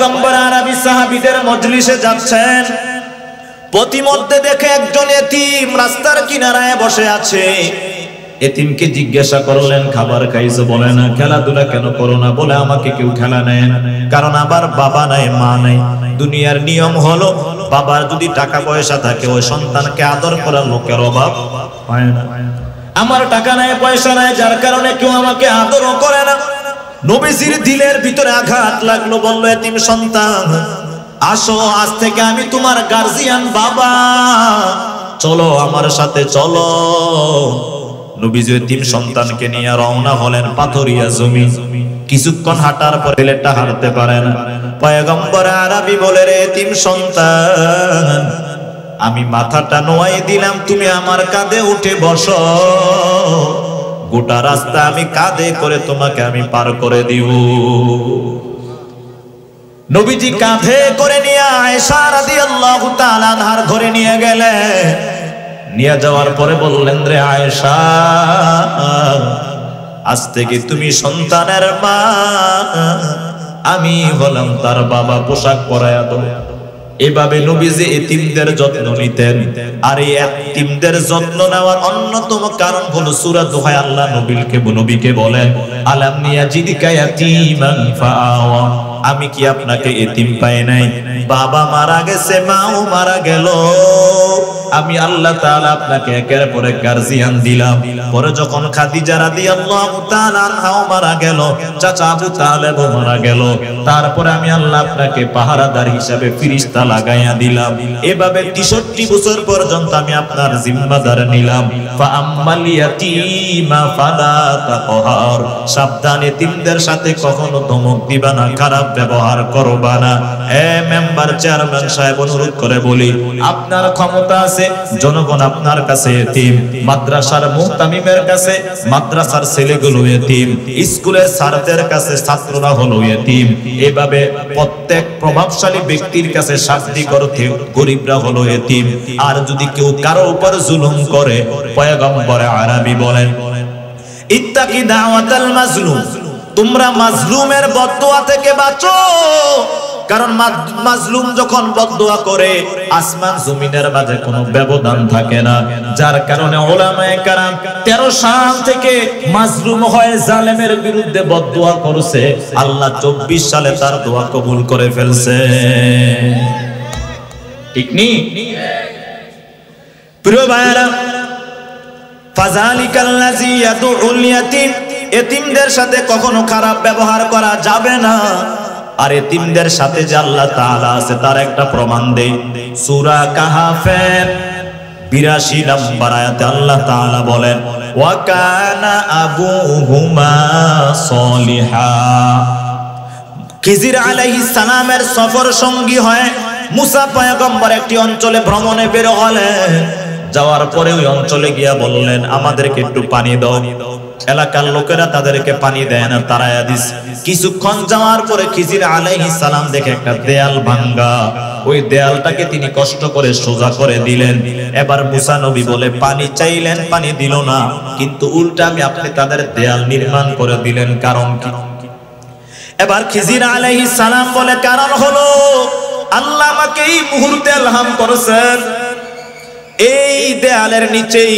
পয়গম্বর আরবি সাহাবীদের মজলিসে যাচ্ছেন, প্রতিমধ্যে দেখে একজন এতিম রাস্তার কিনারায় বসে আছে। এতিমকে জিজ্ঞাসা করলেন, খাবার খাইছো? বলে না। খেলাধুলা কেন করো না? বলে আমাকে কেউ খেলা নেয় না, কারণ আবার বাবা নাই, মা নাই। দুনিয়ার নিয়ম হলো বাবার যদি টাকা পয়সা থাকে ওই সন্তানকে আদর করার লোকের অভাব হয় না। আমার টাকা নাই, পয়সা নাই, যার কারণে কেউ আমাকে আদরও করে না। নবীজির দিলের ভিতরে আঘাত লাগলো, বলল, এতিম সন্তান আসো, আজ থেকে আমি তোমার গার্জিয়ান বাবা, চলো আমার সাথে চলো। নবীজি এতিম সন্তানকে নিয়ে রওনা হলেন পাথরিয়া জমি। কিছুক্ষণ হাঁটার পর ছেলেটা হাঁটতে পারে না। পয়গম্বর আরবি বলে, রে এতিম সন্তান, আমি মাথাটা নোয়াই দিলাম, তুমি আমার কাঁধে উঠে বসো, গোটা রাস্তা আমি কাঁধে করে তোমাকে আমি পার করে দিব। নবীজি কাঁধে করে নিয়ে আয়েশা রাদিয়াল্লাহু তাআলা আনহার ঘরে নিয়ে গেলেন। নিয়ে যাওয়ার পরে বললেন, রে আয়েশা, আজ থেকে তুমি সন্তানের মা, আমি হলাম তার বাবা, পোশাক পরায়া দাও। এভাবে নবীজি এতিমদের যত্ন নিতেন। আর এই এতিমদের যত্ন নেওয়ার অন্যতম কারণ হলো সূরা দোহায় আল্লাহ নবীকে বলেন, আলাম ইয়াজিদকা ইয়াতীমান ফাআওয়া, আমি কি আপনাকে এতিম পাই নাই? বাবা মারা গেছে, মাও মারা গেল, আমি আল্লাহ তাআলা আপনাকে একের পর এক গার্জিয়ান দিলাম। পরে যখন খাদিজা রাদিয়াল্লাহু তাআলা আনহাও মারা গেল, চাচা আবু তালেবও মারা গেল, তারপরে আমি আল্লাহ আপনাকে পাহারাদার হিসাবে ফেরেশতা লাগাইয়া দিলাম। এভাবে 63 বছর পর্যন্ত আমি আপনার জিম্মাদার নিলাম। ফা আম্মাল ইয়াতীমা ফালা তাকহার, সাবধান, এতিমদের সাথে কখনো ধমক দিবা না, খারাপ ব্যবহার করবা না। মেম্বার, চেয়ারম্যান সাহেব, অনুরোধ করে বলি, আপনার ক্ষমতা আছে, জনগণ আপনার কাছে এতিম, মাদ্রাসার মুহতামিমের কাছে মাদ্রাসার ছেলেগুলো এতিম, স্কুলের স্যারদের কাছে ছাত্ররা হলো এতিম। এভাবে প্রত্যেক প্রভাবশালী ব্যক্তির কাছে শাস্তি করতে গরিবরা হলো এতিম। আর যদি কেউ কারো উপর জুলুম করে, পয়গম্বর আরবি বলেন, ইত্তাকি দাওয়াতাল মাজলুম, তোমরা মাজলুমের বদদুয়া থেকে বাঁচো। কারণ মাজলুম যখন বদদুয়া করে, আসমান জমিনের মাঝে কোনো ব্যবধান থাকে না। যার কারণে উলামায়ে কেরাম 13 সাল থেকে মাজলুম হয়ে জালেমের বিরুদ্ধে বদদুয়া করছে, আল্লাহ 24 সালে তার দোয়া কবুল করে ফেলছে। ঠিক নি? প্রিয় ভাইরা, ফাযালিকাল্লাযী ইয়াদউল ইয়াতীম, এতিমদের সাথে কখনো খারাপ ব্যবহার করা যাবে না। আর এতিমদের সাথে যে আল্লাহ তাআলা আছে তার একটা প্রমাণ দেই। সূরা কাহাফের 82 নম্বর আয়াতে আল্লাহ তাআলা বলেন, ওয়া কানা আবুহুমা সলিহা, খিজির আলাইহিস সালামের সফর সঙ্গী হয় মুসা পয়গম্বর একটি অঞ্চলে ভ্রমণে বের হলেন। যাওয়ার পরে ওই অঞ্চলে গিয়া বললেন, আমাদেরকে একটু পানি দাও। এলাকার লোকেরা তাদেরকে পানি দেয় না, তারায়া দিস। কিছুক্ষণ যাওয়ার পরে খিজির আলাইহিস সালাম দেখে একটা দেয়াল ভাঙ্গা, ওই দেয়ালটাকে তিনি কষ্ট করে সোজা করে দিলেন। এবার মুসা নবী বলে, পানি চাইলেন, পানি দিল না, কিন্তু উল্টা আপনি তাদের দেয়াল নির্মাণ করে দিলেন, কারণ কি? এবার খিজির আলাইহিস সালাম বলে, কারণ হলো আল্লাহ আমাকে এই মুহূর্তে ইলহাম করেছেন, এই দেয়ালের নিচেই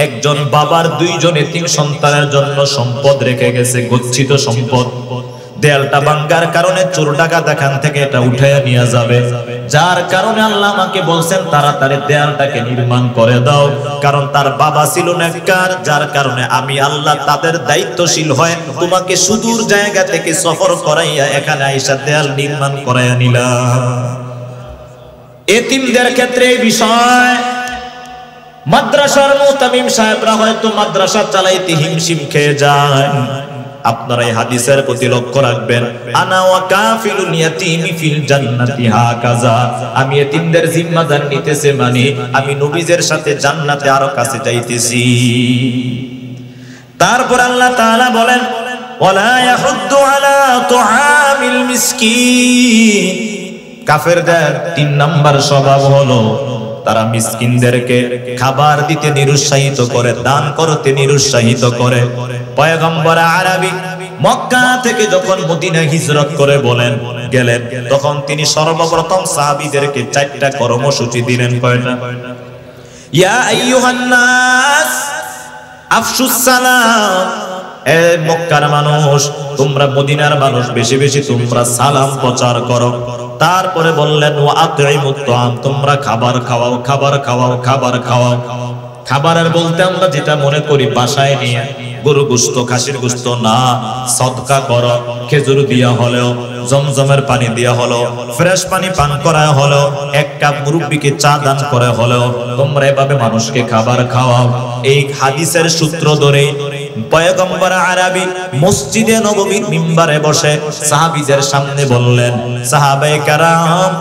একজন বাবার 2 জন এতিম সন্তানের জন্য সম্পদ রেখে গেছে, গচ্ছিত সম্পদ। দেয়ালটা ভাঙ্গার কারণে চোর ডাকাত এখান থেকে এটা উঠাইয়া নিয়ে যাবে। যার কারণে আল্লাহ আমাকে বলছেন তাড়াতাড়ি দেয়ালটাকে নির্মাণ করে দাও, কারণ তার বাবা ছিল নেককার। যার কারণে আমি আল্লাহ তাদের দায়িত্বশীল হয় তোমাকে সুদূর জায়গা থেকে সফর করাইয়া এখানে আইসা দেয়াল নির্মাণ করাইয়া নিলাম। এতিমদের ক্ষেত্রে এই বিষয় মাদ্রাসার মুতামিম সাহেবরা হয়তো মাদ্রাসা চালাইতে হিমশিম খেয়ে যায়। আপনারা এই হাদিসের প্রতি লক্ষ্য রাখবেন, আনা ওয়া কাফিলুল ইয়াতীমি ফিল জান্নাতি হাকাযা, আমি এতিমদের জিম্মাদার নিতেছি, মানে আমি নবীদের সাথে জান্নাতে আরো কাছে যাইতেছি। তারপর আল্লাহ তাআলা বলেন, ওয়ালা ইয়াহুদ্দু আলা তুআমিল মিসকিন, কাফেরদের 3 নাম্বার স্বভাব হলো তারা মিসকিনদেরকে খাবার দিতে নিরুৎসাহিত করে, দান করতে নিরুৎসাহিত করে। পয়গম্বর আরবি মক্কা থেকে যখন মদিনায় হিজরত করে বলেন, গেলেন, তখন তিনি সর্বপ্রথম সাহাবীদেরকে 4টা কর্মসূচি দিলেন। কয়টা? ইয়া আইয়ুহান নাস আফশুস সালাম, এ মক্কার মানুষ, তোমরা মদিনার মানুষ, বেশি বেশি তোমরা সালাম প্রচার করো। তারপরে বললেন ওয়া আতইমুত তাআম, তোমরা খাবার খাওয়াও, খাবার খাওয়াও, খাবার খাওয়াও। খাবারের বলতে আমরা যেটা মনে করি বাসায় নিয়ে গরু গোশত, খাসির গোশত না, সদকা করো, খেজুর দিয়া হলেও, জমজমের পানি দিয়া হলো, ফ্রেশ পানি পান করা হলো, 1 কাপ মুরব্বিকে চা দান করে হলো, তোমরা এভাবে মানুষকে খাবার খাওয়াও। এই হাদিসের সূত্র ধরে পয়গম্বর আরবি মসজিদে নববীর মিম্বারে বসে সাহাবীদের সামনে বললেন, সাহাবায়ে কেরাম,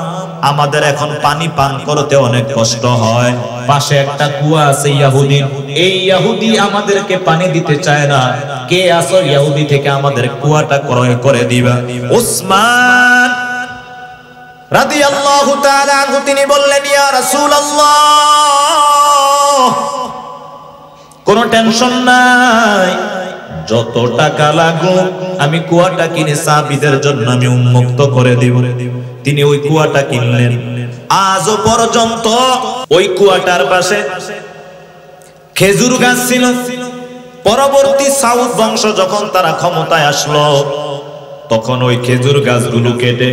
আমাদের এখন পানি পান করতে অনেক কষ্ট হয়, পাশে একটা কুয়া আছে ইহুদি, এই ইহুদি আমাদেরকে পানি দিতে চায় না, কে আসো ইহুদি থেকে আমাদের কুয়াটা ক্রয় করে দিবা? উসমান রাদিয়াল্লাহু তাআলা আনহু তিনি বললেন, ইয়া রাসূলুল্লাহ, কোনো টেনশন নাই, যত টাকা লাগুক আমি কুয়াটা কিনে সাহাবীদের জন্য আমি উন্মুক্ত করে দিব। তিনি ওই কুয়াটা কিনলেন। আজও পর্যন্ত ওই কুয়াটার পাশে খেজুর গাছ ছিল। পরবর্তী সাউদ বংশ যখন তারা ক্ষমতায় আসলো, তখন ওই খেজুর গাছগুলো কেটে,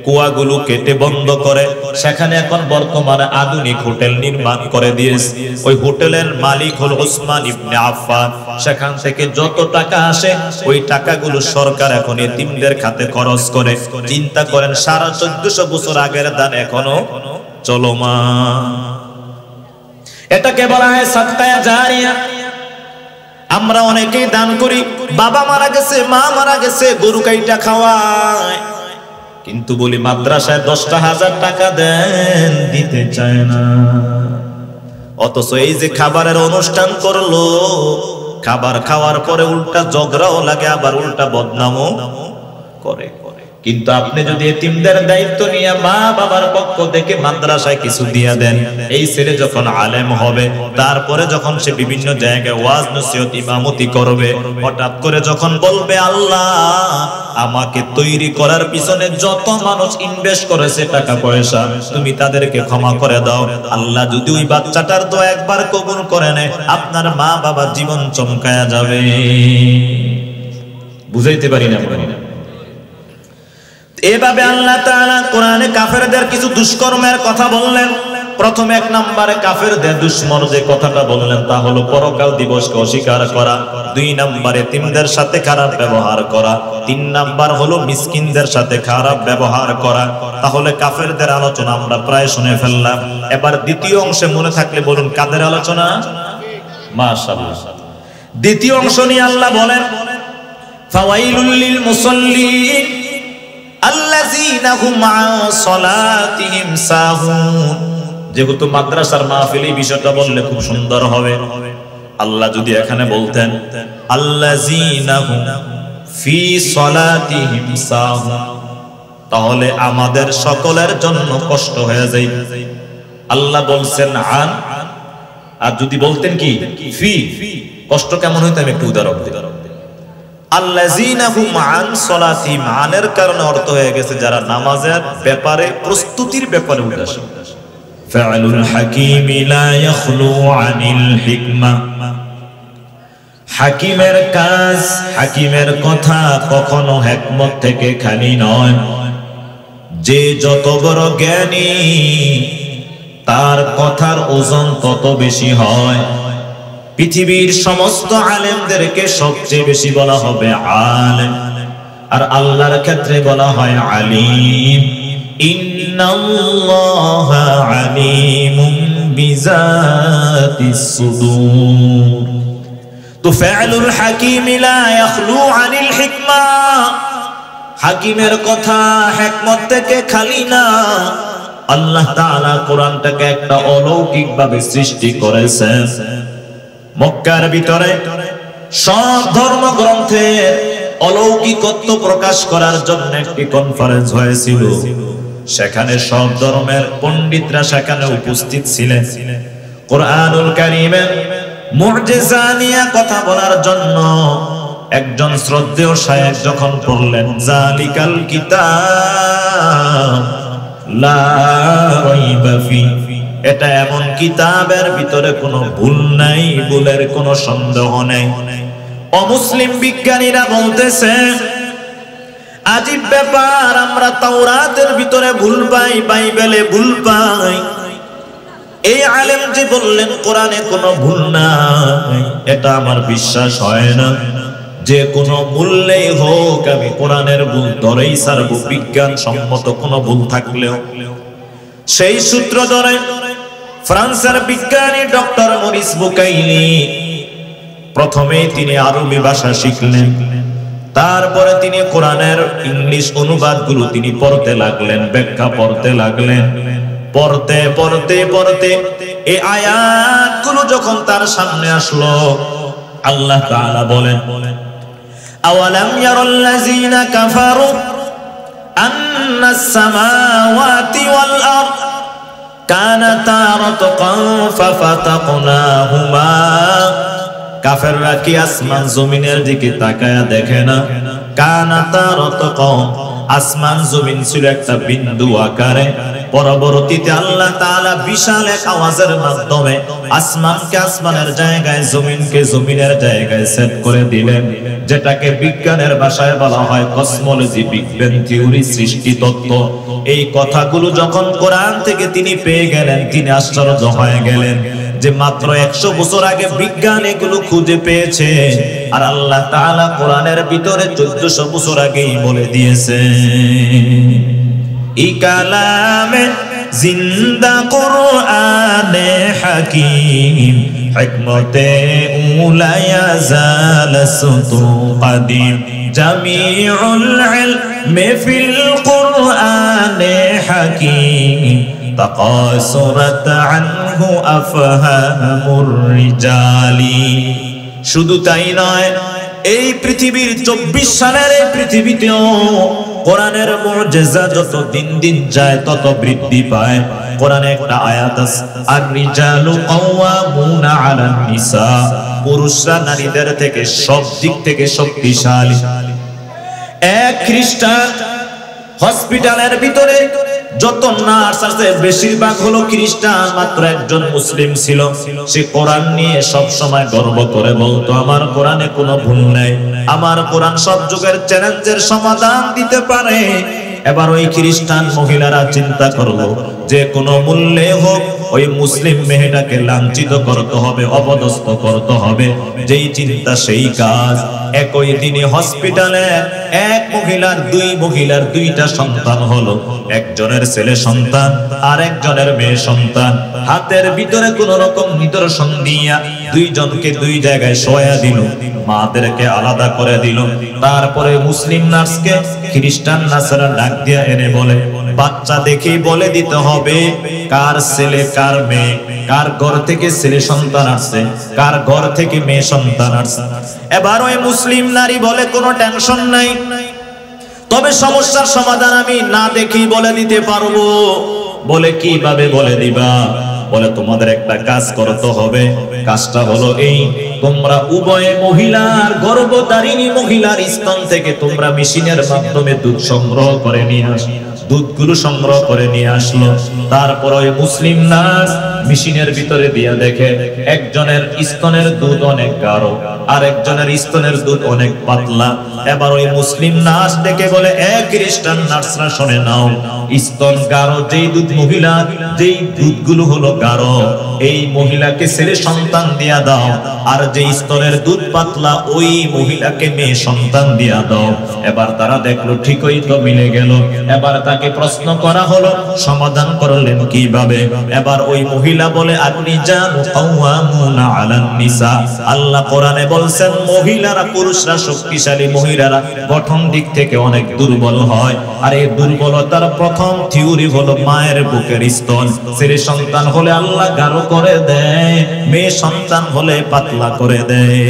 কুয়াগুলো কেটে বন্ধ করে সেখানে এখন বর্তমানে আধুনিক হোটেল নির্মাণ করে দিয়েছে। ওই হোটেলের মালিক হল উসমান ইবনে আফফান। সেখান থেকে যত টাকা আসে ওই টাকাগুলো সরকার এখন এতিমদের খাতে খরচ করে। চিন্তা করেন, 1450 বছর আগের দান এখনো চলমান। এটাকে বলা হয় সাদকায়ে জারিয়া। আমরা অনেকেই দান করি, বাবা মারা গেছে, মা মারা গেছে, গরু কাইটা খাওয়ায়, কিন্তু বলি মাদ্রাসায় 10,000 টাকা দেন, দিতে চায় না। অথচ এই যে খাবারের অনুষ্ঠান করলো, খাবার খাওয়ার পরে উল্টা ঝগড়াও লাগে, আবার উল্টা বদনামও করে। কিন্তু আপনি যদি এতিমদের দায়িত্ব নিয়ে মা বাবার পক্ষ থেকে মাদ্রাসায় কিছু দিয়া দেন, এই ছেলে যখন আলেম হবে, তারপরে যখন সে বিভিন্ন জায়গায় ওয়াজ নসিহত ইমামতি করবে, হঠাৎ করে যখন বলবে, আল্লাহ আমাকে তৈরি করার পিছনে যত মানুষ ইনভেস্ট করেছে টাকা পয়সা, তুমি তাদেরকে ক্ষমা করে দাও। আল্লাহ যদি ওই বাচ্চাটার দোয়া একবার কবুল করে নেয়, আপনার মা বাবার জীবন চমকায়া যাবে। বুঝাইতে পারি না? এভাবে আল্লাহ তাআলা কোরআনে কাফেরদের কিছু দুষ্কর্মের কথা বললেন। প্রথমে 1 নম্বরে কাফেরদের দুশমন যে কথাটা বললেন তা হলো পরকাল দিবসকে অস্বীকার করা, 2 নম্বরে এতিমদের সাথে খারাপ ব্যবহার করা, 3 নাম্বার হলো মিসকিনদের সাথে খারাপ ব্যবহার করা। তাহলে কাফেরদের আলোচনা আমরা প্রায় শুনে ফেললাম। এবার দ্বিতীয় অংশে মনে থাকলে বলুন, কাদের আলোচনা? মাশাআল্লাহ। দ্বিতীয় অংশ নিয়ে আল্লাহ বলেন, ফাওয়াইলুল লিল মুসাল্লিন আল্লাযীনা হুম আন সালাতিহিম সাহুন। যেহেতু মাদ্রাসার মাহফিলে বিষয়টা বললে খুব সুন্দর হবে। আল্লাহ যদি এখানে বলতেন আল্লাযীনা হুম ফি সালাতিহিম সাহুন, তাহলে আমাদের সকলের জন্য কষ্ট হয়ে যায়। আল্লাহ বলছেন আন, আর যদি বলতেন কি ফি, কষ্ট কেমন হইতো? আমি একটু উদাহরণ দিই। আল্লাযীনা হুম আন সালাতিহিম, আনের কারণে অর্থ হয়ে গেছে যারা নামাজের ব্যাপারে, প্রস্তুতির ব্যাপারে উদাসীন। ফাআলুল হাকীম লা ইয়াখলু আনিল হিকমা, হাকিমের কাজ, হাকিমের কথা কখনো হিকমত থেকে খালি নয়। যে যত বড় জ্ঞানী তার কথার ওজন তত বেশি হয়। পৃথিবীর সমস্ত আলেমদেরকে সবচেয়ে বেশি বলা হবে আলেম, আর আল্লাহর ক্ষেত্রে বলা হয় আলিম। ইন্নাল্লাহা আলিমুম বিযাতিস সুদূর। তো ফাআলুল হাকীম লা ইয়াখলু আনিল হিকমা, হাকিমের কথা হিকমত থেকে খালি না। আল্লাহ তাআলা কোরআনটাকে একটা অলৌকিক ভাবে সৃষ্টি করেছেন। মক্কার ভিতরে সব ধর্মগ্রন্থের অলৌকিকত্ব প্রকাশ করার জন্য একটি কনফারেন্স হয়েছিল। সেখানে সব ধর্মের পণ্ডিতরা সেখানে উপস্থিত ছিলেন। কোরআনুল কারীমের মুজিজা নিয়ে কথা বলার জন্য একজন শ্রদ্ধেয় শায়েখ যখন পড়লেন, জালিকাল কিতাব লা রাইবা ফি, এটা এমন কিতাবের ভিতরে কোনো ভুল নাই, ভুলের কোনো সন্দেহ নেই। অমুসলিম বিজ্ঞানীরা বলতেছে আজীব ব্যাপার, আমরা তাওরাতের ভিতরে ভুল পাই, বাইবেলে ভুল পাই। এই আলেম যে বললেন কোরআনে কোনো ভুল নাই, এটা আমার বিশ্বাস হয় না। যে কোনো মূল্যেই হোক আমি কোরআনের ভুল ধরেই ছাড়ব, বিজ্ঞান সম্মত কোনো ভুল থাকলেও। সেই সূত্র ধরে ফ্রান্সের বিজ্ঞানী ডক্টর মরিস বুকাইলি প্রথমেই তিনি আরবি ভাষা শিখলেন, তারপরে তিনি কোরআনের ইংলিশ অনুবাদগুলো তিনি পড়তে লাগলেন, ব্যাখ্যা পড়তে লাগলেন। পড়তে পড়তে পড়তে এই আয়াতগুলো যখন তার সামনে আসলো, আল্লাহ তাআলা বলেন, আওয়ালাম ইয়ারাল্লাযীনা কাফারু আন্নাস সামাওয়াতি ওয়াল আরদ কানাতা রাতকান ফাফাতাকনাহুমা। কাফেররা কি আসমান জমিনের দিকে তাকায়া দেখে না? কানাতা রাতকান, আসমান জমিন ছিল একটা বিন্দু আকারে। পরবর্তীতে আল্লাহ তাআলা বিশাল এক আওয়াজের মাধ্যমে আসমানকে আসমানের জায়গায়, জমিনকে জমিনের জায়গায় সেট করে দিলেন, যেটাকে বিজ্ঞানের ভাষায় বলা হয় কসমোলজি, বিগ ব্যাং থিওরি, সৃষ্টি তত্ত্ব। এই কথাগুলো যখন কোরআন থেকে তিনি পেয়ে গেলেন, তিনি আশ্চর্য হয়ে গেলেন যে মাত্র 100 বছর আগে বিজ্ঞান এগুলো খুঁজে পেয়েছে, আর আল্লাহ তাআলা কোরআনের ভিতরে 1400 বছর আগেই বলে দিয়েছে। ই কালামে জিন্দা কোরআনে হাকিম, হিকমতে উলায়া জালাসতু কাদিম, জামিউল ইলমি ফিল কোরআনে হাকিম, তাকাসুরাত আনহু আফহামুর রিজালি। শুধু তাই নয়, এই পৃথিবীর 24 সালের এই পৃথিবীতেও কোরআনের মুজিজা যত দিন দিন যায় তত বৃদ্ধি পায়। কোরআনে একটা আয়াত আছে, আর রিজালু কাওয়ামুনা আলান নিসা, পুরুষরা নারীদের থেকে সব দিক থেকে শক্তিশালী। এক খ্রিস্টান হসপিটালের ভিতরে যত নার্স আছে বেশিরভাগ হলো খ্রিস্টান, মাত্র একজন মুসলিম ছিল। সে কোরআন নিয়ে সব সময় গর্ব করে বলতো, আমার কোরআনে কোনো ভুল নেই, আমার কোরআন সব যুগের চ্যালেঞ্জের সমাধান দিতে পারে। এবার ওই খ্রিস্টান মহিলারা চিন্তা করলো যে কোনো মূল্যে হোক ওই মুসলিম মেয়েটাকে লাঞ্ছিত করতে হবে, অপদস্থ করতে হবে। যেই চিন্তা সেই কাজ। একই দিনে হসপিটালে এক মহিলার, দুই মহিলার 2টা সন্তান হলো। একজনের ছেলে সন্তান আর একজনের মেয়ে সন্তান। হাতের ভিতরে কোন রকম নিদর্শন দিয়া 2 জনকে 2 জায়গায় শোয়া দিল, মাদেরকে আলাদা করে দিল। তারপরে মুসলিম নার্সকে খ্রিস্টান নার্সরা ডাক দিয়া এনে বলে, বাচ্চা দেখেই বলে দিতে হবে কার ছেলে কার মেয়ে, কার ঘর থেকে ছেলে সন্তান আসছে, কার ঘর থেকে মেয়ে সন্তান আসছে। এবার ওই মুসলিম নারী বলে, কোনো টেনশন নাই, তবে সমস্যার সমাধান আমি না দেখেই বলে দিতে পারবো। বলে কিভাবে বলে দিবা? বলে তোমাদের একটা কাজ করতে হবে। কাজটা হলো এই, তোমরা উভয় মহিলার, গর্ভধারিণী মহিলার স্তন থেকে তোমরা মেশিনের মাধ্যমে দুধ সংগ্রহ করে নিয়ে আসো। দুধগুলো সংগ্রহ করে নিয়ে আসলো। তারপর ওই মুসলিম নার্স মেশিনের ভিতরে দিয়া দেখে একজনের স্তনের দুধ অনেক গাঢ় আর একজনের স্তনের দুধ অনেক পাতলা। এবার ওই মুসলিম নার্স ডেকে বলে, এক খ্রিস্টান নার্সরা শুনে নাও, স্তন গাঢ় যেই দুধ মহিলা, যেই দুধগুলো হলো গাঢ়, এই মহিলাকে ছেলে সন্তান দিয়া দাও, আর যেই স্তনের দুধ পাতলা ওই মহিলাকে মেয়ে সন্তান দিয়া দাও। এবার তারা দেখলো ঠিকই তো মিলে গেল। এবার তাকে প্রশ্ন করা হলো, সমাধান করলেন কিভাবে? এবার ওই মহিলা বলে, আর-রিজালু কাওয়ামুনা আলান নিসা। আল্লাহ কোরআনে বলছেন মহিলারা, পুরুষরা শক্তিশালী, মহিলারা গঠন দিক থেকে অনেক দুর্বল হয়। আর এই দুর্বলতার প্রথম থিওরি হলো মায়ের বুকের স্তন। ছেলে সন্তান হলে আল্লাহ গাঢ় করে দেয়, মেয়ে সন্তান হলে পাতলা করে দেয়।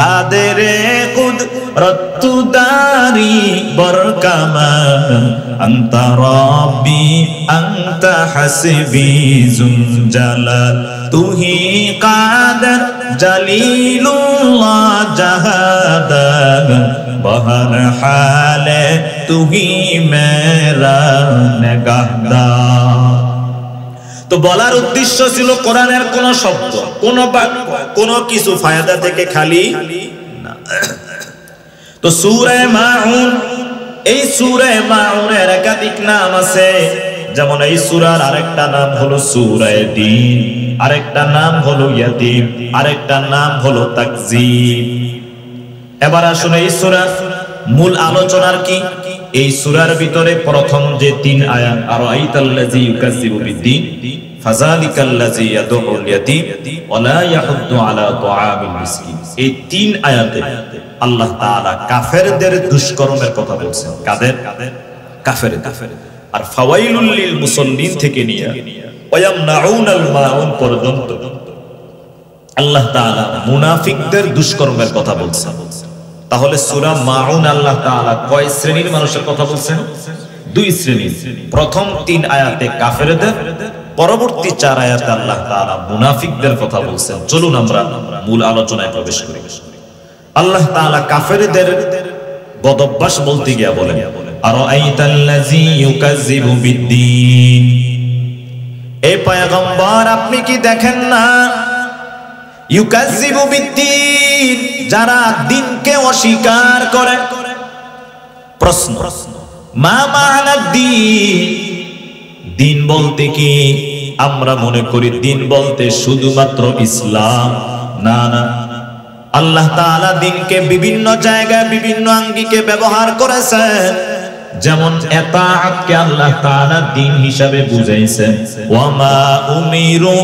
কাদেরে কুদরতু দারি বরকামান, আনতা রাব্বি আনতা হাসবি জুল জালাল, তুহি কাদের জালিলুল্লাহ জাহাদান বহর হালে তুহি মেরা নিগাহদার। তো বলার উদ্দেশ্য ছিল কোরআনের কোন শব্দ, কোন বাক্য, কোন কিছু ফায়দা থেকে খালি না। তো সূরা মাউন, এই সূরা মাউনের একাধিক নাম আছে। যেমন এই সূরার আরেকটা নাম হলো সূরা দ্বীন, আরেকটা নাম হলো ইয়াতীম, আরেকটা নাম হলো তাকযীব। এবার আসলে এই সূরা মূল আলোচনার কি? এই সূরার ভিতরে প্রথম যে 3 আয়াত, আরাইতাল্লাযী ইউকাযযিবু বিদ্দীন ফাযালিকাল্লাযী ইয়াদউল ইয়াতীম ওয়া লা ইয়াহুদ্দু আলা তুআমিল মিসকিন, এই 3 আয়াতে আল্লাহ তাআলা কাফেরদের দুষ্কর্মের কথা বলছেন। কাদের? কাফের। আর ফাওয়াইলুল লিল মুসাল্লিন থেকে নিয়ে ওয়ায়ামনাউনাল মাউন পর্যন্ত আল্লাহ তাআলা মুনাফিকদের দুষ্কর্মের কথা বলছেন। তাহলে সূরা মাউন আল্লাহ তাআলা কয় শ্রেণীর মানুষের কথা বলছেন? 2 শ্রেণীর। প্রথম 3 আয়াতে কাফেরদের, পরবর্তী 4 আয়াতে আল্লাহ তাআলা মুনাফিকদের কথা বলছেন। চলুন আমরা মূল আলোচনায় প্রবেশ করি। আল্লাহ তাআলা কাফেরদের বদঅভ্যাস বলতে গিয়ে বলেন, আরাইতাল্লাযী ইউকাযযিবু বিদ্দীন, এই পয়গম্বর আপনি কি দেখেন না, ইউকাযযিবু বিদ্দীন, যারা দিনকে অস্বীকার করে। প্রশ্ন, মা মা'নাদ দ্বীন, দিন বলতে কি? আমরা মনে করি দিন বলতে শুধুমাত্র ইসলাম। না না, আল্লাহ তাআলা দিনকে বিভিন্ন জায়গায় বিভিন্ন আঙ্গিকে ব্যবহার করেছেন। যেমন এতাআতকে আল্লাহ তাআলা দিন হিসাবে বুঝাইছেন, ওয়া মা উমিরু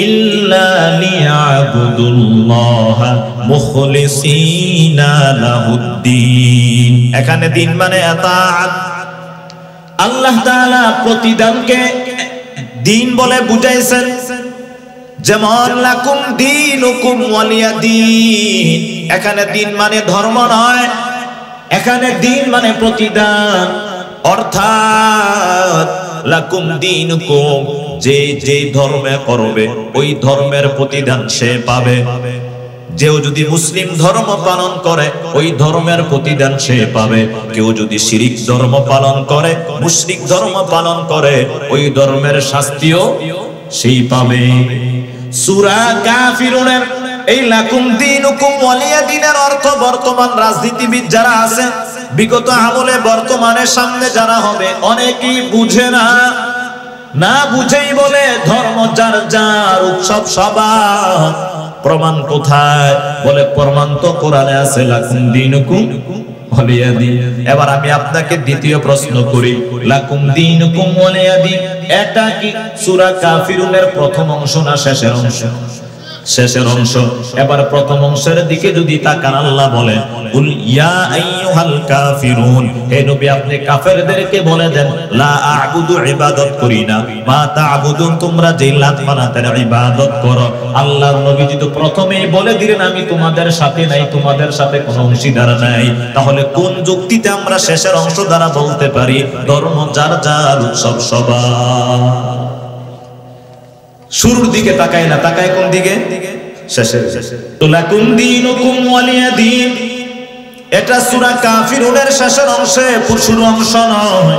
ইল্লা লিয়াবুদুল্লাহা মুখলিসিনা লাহুদ্দিন। এখানে দিন মানে এতাআত। আল্লাহ তাআলা প্রতিদানকে দিন বলে বুঝাইছেন। যেমন লাকুম দীনুকুম ওয়ালিয়া দীন, এখানে দিন মানে ধর্ম নয়, এখানে দিন মানে প্রতিদান। অর্থাৎ লাকুম দীনুকুম, যে যে ধর্মে করবে ওই ধর্মের প্রতিদান সে পাবে। কেউ যদি মুসলিম ধর্ম পালন করে ওই ধর্মের প্রতিদান সে পাবে। কেউ যদি শিরিক ধর্ম পালন করে, মুশরিক ধর্ম পালন করে, ওই ধর্মের শাস্তিও সেই পাবে। সূরা কাফিরুনের এই লাকুম দীনুকুম ওয়ালিয়া দীনের অর্থ বর্তমান রাজনীতিবিদ যারা আছে, বিগত আমলে বর্তমানের সামনে যারা হবে, অনেকেই বুঝে না, না বুঝেই বলে ধর্ম যার যার, উৎসব সবার। প্রমাণ কোথায়? বলে প্রমাণ তো কোরআনে আছে, লাকুম দীনুকুম ওয়ালিয়া দীন। এবার আমি আপনাকে দ্বিতীয় প্রশ্ন করি, লাকুম দীনুকুম ওয়ালিয়া দীন এটা কি সূরা কাফিরুনের প্রথম অংশ না শেষের অংশ? শেষের অংশ। এবার প্রথম অংশের দিকে যদি তাকান, আল্লাহ বলে, কুল ইয়া আইয়ুহাল কাফিরুন, হে নবী আপনি কাফেরদেরকে বলে দেন, লা আ'বুদু, ইবাদত করি না, মা তা'বুদুন, তোমরা যে লাত মানাতের ইবাদত করো। আল্লাহর নবী তো প্রথমেই বলে দিলেন আমি তোমাদের সাথে নাই, তোমাদের সাথে কোনো অংশীদার নাই। তাহলে কোন যুক্তিতে আমরা শেষের অংশ দ্বারা বলতে পারি ধর্ম যার যার, উৎসব সবার? শুরুর দিকে তাকায় না, তাকায় কোন দিকে? শেষের। তো লাকুম দীনুকুম ওয়ালিয়া দীন এটা সূরা কাফিরুনের শেষের অংশে, শুরুর অংশ নয়।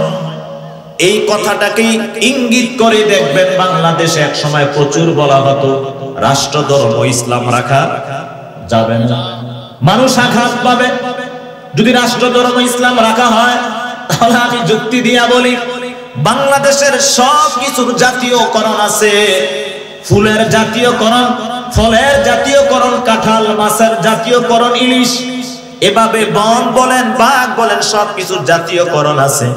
এই কথাটাকে ইঙ্গিত করে দেখবেন বাংলাদেশে এক সময় প্রচুর বলা হতো রাষ্ট্র ধর্ম ইসলাম রাখা যাবে না, মানুষ আঘাত পাবে যদি রাষ্ট্র ধর্ম ইসলাম রাখা হয়। তাহলে আমি যুক্তি দিয়া বলি, বাংলাদেশের সব কিছুর জাতীয়করণ আছে। ফুলের জাতীয়করণ, ফলের জাতীয়করণ, কাঁঠাল, মাছের জাতীয়করণ, ইলিশ, এভাবে বন বলেন, বাঘ বলেন, সবকিছুর জাতীয়করণ আছে।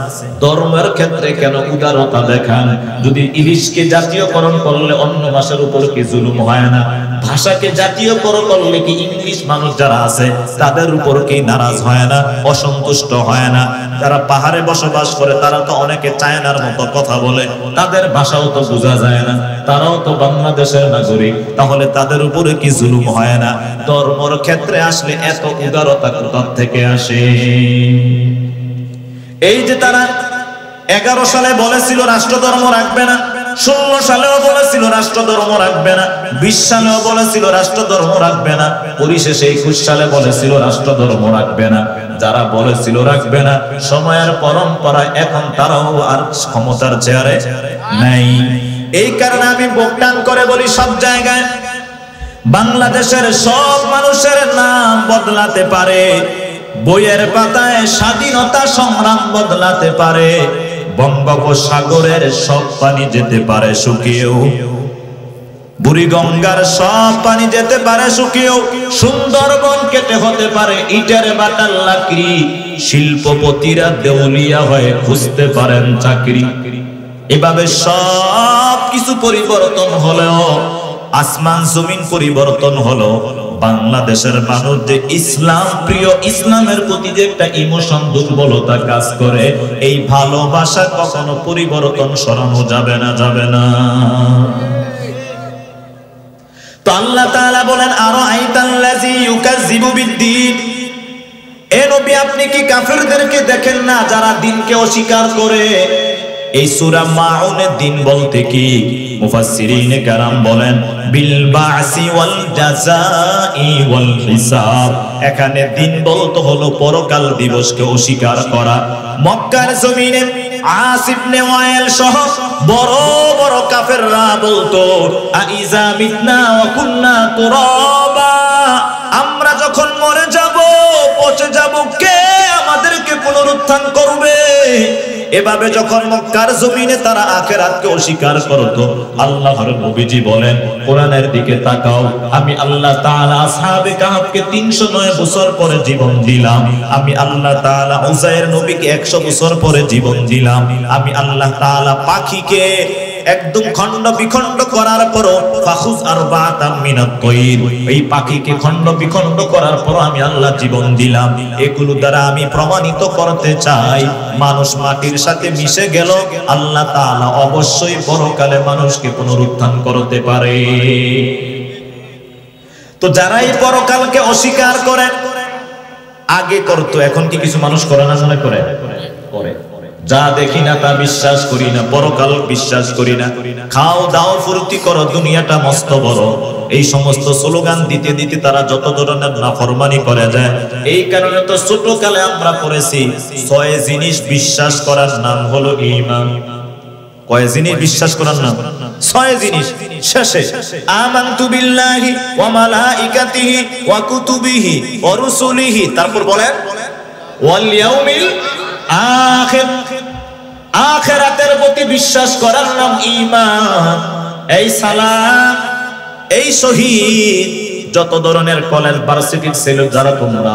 ধর্মের ক্ষেত্রে কেন উদারতা দেখান? যদি ইলিশকে জাতীয়করণ করলে অন্য ভাষার উপর কি জুলুম হয় না? ভাষাকে জাতীয়করণ করলে কি ইংলিশ মানুষ যারা আছে তাদের উপর কি নারাজ হয় না, অসন্তুষ্ট হয় না? যারা পাহাড়ে বসবাস করে তারা তো অনেকে চায়নার মতো কথা বলে, তাদের ভাষাও তো বোঝা যায় না, তারাও তো বাংলাদেশের নাগরিক, তাহলে তাদের উপরে কি জুলুম হয় না? ধর্মের ক্ষেত্রে আসলে এত উদারতা কোথা থেকে আসে? এই যে তারা 11 সালে বলেছিল রাষ্ট্র ধর্ম রাখবে না, 16 সালেও বলেছিল রাষ্ট্র ধর্ম রাখবে না, 20 সালেও বলেছিল রাষ্ট্র ধর্ম রাখবে না, পরিশেষে 21 সালে বলেছিল রাষ্ট্র ধর্ম রাখবে না। যারা বলেছিল রাখবে না, সময়ের পরম্পরায় এখন তারাও আর ক্ষমতার চেয়ারে নাই। এই কারণে আমি বক্তান করে বলি, সব জায়গায় বাংলাদেশের সব মানুষের নাম বদলাতে পারে, বইয়ের পাতায় স্বাধীনতা সংগ্রাম বদলাতে পারে, বঙ্গোপসাগরের সব পানি যেতে পারে শুকিয়েও, বুড়িগঙ্গার সব পানি যেতে পারে শুকিয়েও, সুন্দরবন কেটে হতে পারে ইটের বাটার লাকড়ি, শিল্পপতিরা দেউলিয়া হয়ে খুঁজতে পারেন চাকরি। এভাবে সব কিছু পরিবর্তন হলেও, আসমান জমিন পরিবর্তন হলো, বাংলাদেশের মানুষ যে ইসলাম প্রিয়, ইসলামের প্রতি যে একটা ইমোশন দুর্বলতা কাজ করে, এই ভালোবাসা কখনো পরিবর্তন সরানো যাবে না, যাবে না। তো আল্লাহ তাআলা বলেন, আরো আইতাল্লাযী ইউকাযযিবু বিদ্দীন, এ নবী আপনি কি কাফেরদেরকে দেখেন না যারা দিনকে অস্বীকার করে? এই সূরা মাউনের দিন বলতে কি মুফাসসিরিনে কেরাম বলেন বিল বাসি ওয়াল জাযাই ওয়াল হিসাব। এখানে দিন বলতে হলো পরকাল দিবসকে অস্বীকার করা। মক্কার জমিনে আস ইবনে ওয়াইল সহ বড় বড় কাফেররা বলতো, আইযা মিতনা ওয়া কুননা তুরাবা, আমরা যখন মরে যাব, পচে যাব, কে আমাদেরকে পুনরুত্থান করবে? এভাবে যখন মক্কার জমিনে তারা আখিরাতকে অস্বীকার করত, আল্লাহর নবীজি বলেন, কোরআনের দিকে তাকাও, আমি আল্লাহ তাআলা আসহাবে কাহফকে 309 বছর পরে জীবন দিলাম, আমি আল্লাহ তাআলা উযায়ের নবীকে 100 বছর পরে জীবন দিলাম, আমি আল্লাহ তাআলা পাখিকে একদম খণ্ড বিখণ্ড করার পরও ফাখুজ আরবাতাম মিনাত তায়র, এই পাখিকে খণ্ড বিখণ্ড করার পর আমি আল্লাহ জীবন দিলাম। এগুলো দ্বারা আমি প্রমাণিত করতে চাই, মানুষ মাটির সাথে মিশে গেল, আল্লাহ তাআলা অবশ্যই পরকালে মানুষকে পুনরুত্থান করতে পারে। তো যারা এই পরকালকে অস্বীকার করে, আগে করতো, এখন কি কিছু মানুষ করে না? মনে করে করে, যা দেখি না তা বিশ্বাস করি না, পরকাল বিশ্বাস করি না, খাও দাও ফুর্তি করো, দুনিয়াটা মস্ত বড়, এই সমস্ত স্লোগান দিতে দিতে তারা যত ধরনের নাফরমানি করে যায়। এই কারণে তো ছোটকালে আমরা পড়েছি 6 জিনিস বিশ্বাস করার নাম হলো ঈমান। কয় জিনিস বিশ্বাস করার নাম? 6 জিনিস। শেষে আমানতু বিল্লাহি ওয়া মালাইকাতিহি ওয়া কুতুবিহি ওয়া রুসুলিহি, তারপর বলেন ওয়াল ইয়াউমিল আখির, আখিরাতের প্রতি বিশ্বাস করার নাম ঈমান। এই সালাম, এই শহীদ, যত ধরনের কলেজ ভার্সিটির ছেলে যারা তোমরা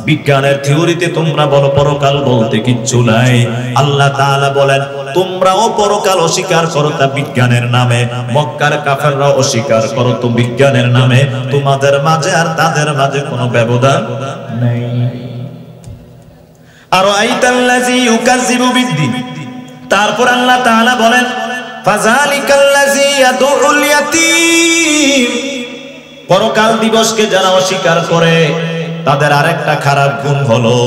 বিজ্ঞানের থিওরিতে তোমরা বলো পরকাল বলতে কিচ্ছু নাই, আল্লাহ তাআলা বলেন তোমরাও পরকাল অস্বীকার করো তা বিজ্ঞানের নামে, মক্কার কাফেররাও অস্বীকার করো তো বিজ্ঞানের নামে, তোমাদের মাঝে আর তাদের মাঝে কোনো ব্যবধান নেই। আর আইতাল্লাযী ইউকাযযিবু বিদ্দীন, তারপর আল্লাহ তাআলা বলেন ফাযালিকাল্লাযী ইয়াদউল ইয়াতীম, পরকাল দিবসকে যারা অস্বীকার করে তাদের আরেকটা খারাপ গুণ হলো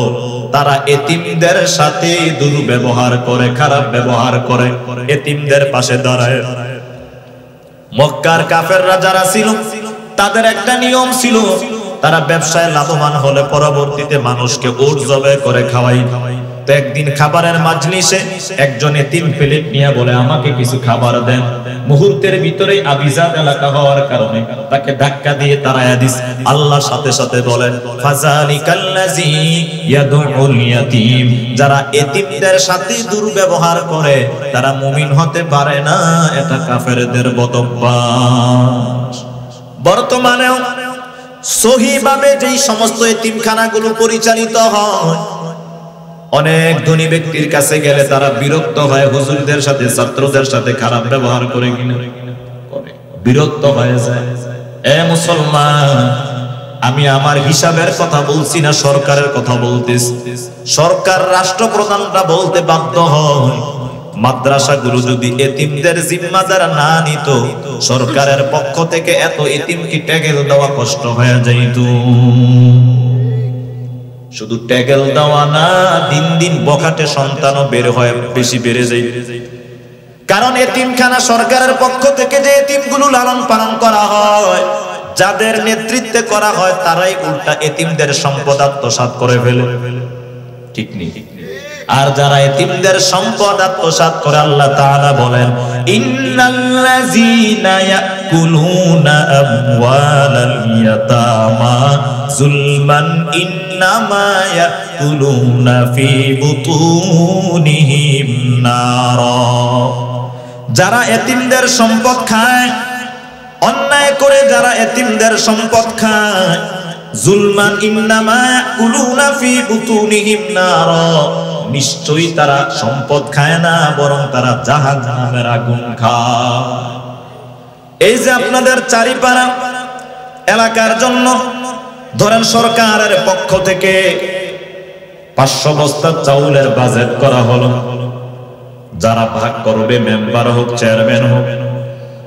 তারা এতিমদের সাথে দুর্ব্যবহার করে, খারাপ ব্যবহার করে, এতিমদের পাশে দাঁড়ায়। মক্কার কাফেররা যারা ছিল তাদের একটা নিয়ম ছিল, তারা ব্যবসায় লাভবান হলে পরবর্তীতে মানুষকে উট জবাই করে খাওয়াই। তো একদিন খাবারের মাজলিসে একজন এতিম প্লেট নিয়ে বলে আমাকে কিছু খাবার দেন, মুহূর্তের ভিতরেই আবিজাদ এলাকা হওয়ার কারণে তাকে ধাক্কা দিয়ে তাড়ায়া দিস। আল্লাহ সাথে সাথে বলেন ফাযালিকাল্লাযী ইয়াদউল ইয়াতীম, যারা এতিমদের সাথে দুর্ব্যবহার করে তারা মুমিন হতে পারে না, এটা কাফেরদের বদঅভ্যাস। বর্তমানেও সহিভাবে যেই সমস্ত এতিমখানাগুলো পরিচালিত হয়, অনেক ধনী ব্যক্তির কাছে গেলে তারা বিরক্ত হয়, হুজুরদের সাথে ছাত্রদের সাথে খারাপ ব্যবহার করে কিনা বিরক্ত হয়ে যায়। এ মুসলমান, আমি আমার হিসাবের কথা বলছি না, সরকারের কথা বলতেছি। সরকার রাষ্ট্রপ্রধানরা বলতে বাধ্য হয় মাদ্রাসাগুলো যদি এতিমদের জিম্মাদার না নিত, সরকারের পক্ষ থেকে এত এতিমকে ট্যাগেল দেওয়া কষ্ট হয়ে যাইত। শুধু ট্যাগেল দেওয়া না, দিন দিন বখাটে সন্তানও বের হয়, বেশি বেড়ে যায়। কারণ এতিমখানা সরকারের পক্ষ থেকে যে এতিমগুলো লালন পালন করা হয়, যাদের নেতৃত্বে করা হয়, তারাই উল্টা এতিমদের সম্পদ আত্মসাৎ করে ফেলে। ঠিক নেই? আর যারা এতিমদের সম্পদ আত্মসাৎ করে, আল্লাহ তাআলা বলেন, ইন্নাল্লাযীনা ইয়াকুলুনা আমওয়ালাল ইয়াতামা যুলমান ইন্নামা ইয়াকুলুনা ফি বুতুনিহিম নারা। যারা এতিমদের সম্পদ খায়, অন্যায় করে যারা এতিমদের সম্পদ খায়, যুলমান ইন্নামা ইয়াকুলুনা ফি বুতুনিহিম নারা, নিশ্চয়ই তারা সম্পদ খায় না, বরং তারা জাহান্নামের আগুন খায়। এই যে আপনাদের চারিপাড়া এলাকার জন্য ধরেন সরকারের পক্ষ থেকে 500 বস্তা চাউলের বাজেট করা হলো, যারা ভাগ করবে, মেম্বার হোক চেয়ারম্যান হোক,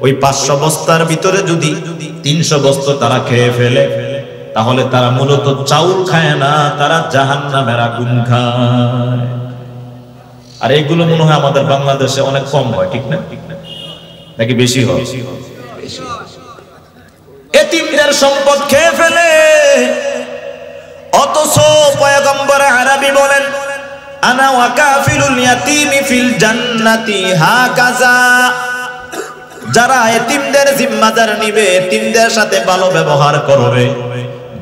ওই 500 বস্তার ভিতরে যদি 300 বস্তা তারা খেয়ে ফেলে, তাহলে তারা মূলত চাউল খায় না, তারা জাহান্নামের আগুন খায়। আর এগুলো মনে হয় আমাদের বাংলাদেশে অনেক কম হয়, ঠিক না? নাকি বেশি হয়? এতিমদের সম্পদ খেয়ে ফেলে, অথচ পয়গম্বর আরবি বলেন, আনা ওয়া কাফিলুল ইয়াতীমি ফিল জান্নাতি হাকাযা। যারা এতিমদের জিম্মাদার নিবে, এতিমদের সাথে ভালো ব্যবহার করবে,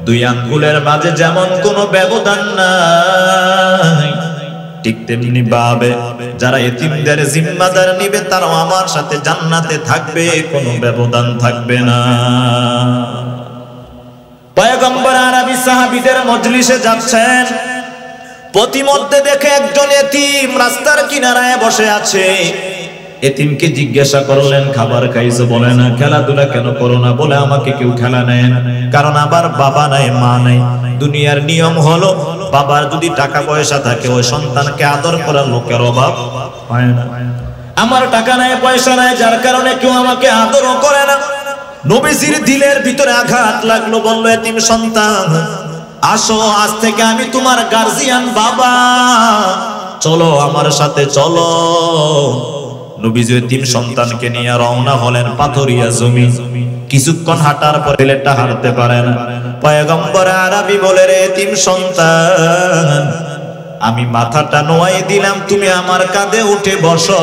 2 আঙ্গুলের মাঝে যেমন কোনো ব্যবধান নাই, ঠিক তেমনি ভাবে যারা এতিমদের জিম্মাদার নিবে, তারাও আমার সাথে জান্নাতে থাকবে, কোনো ব্যবধান থাকবে না। পয়গম্বর আরবি সাহাবীদের মজলিসে যাচ্ছেন, প্রতিমধ্যে দেখে একজন এতিম রাস্তার কিনারায় বসে আছে। এতিমকে জিজ্ঞাসা করলেন, খাবার খাইছো? বলে না। খেলাধুলা কেন করো না? বলে আমাকে কেউ খেলা নেয় না, কারণ আবার বাবা নাই, মা নাই। দুনিয়ার নিয়ম হলো, বাবার যদি টাকা পয়সা থাকে, ওই সন্তানকে আদর করার লোকের অভাব হয় না। আমার টাকা নাই, পয়সা নাই, যার কারণে কেউ আমাকে আদরও করে না। নবীজির দিলের ভিতরে আঘাত লাগলো, বলল, এতিম সন্তান, আসো, আজ থেকে আমি তোমার গার্জিয়ান বাবা, চলো আমার সাথে চলো। নবীজি এতিম সন্তানকে নিয়ে রওনা হলেন পাথরিয়া জমি। কিছুক্ষণ হাঁটার পরে ছেলেটা হাঁটতে পারে না। পয়গম্বর আরবি বলে, রে এতিম সন্তান, আমি মাথাটা নোয়াই দিলাম, তুমি আমার কাঁধে উঠে বসো,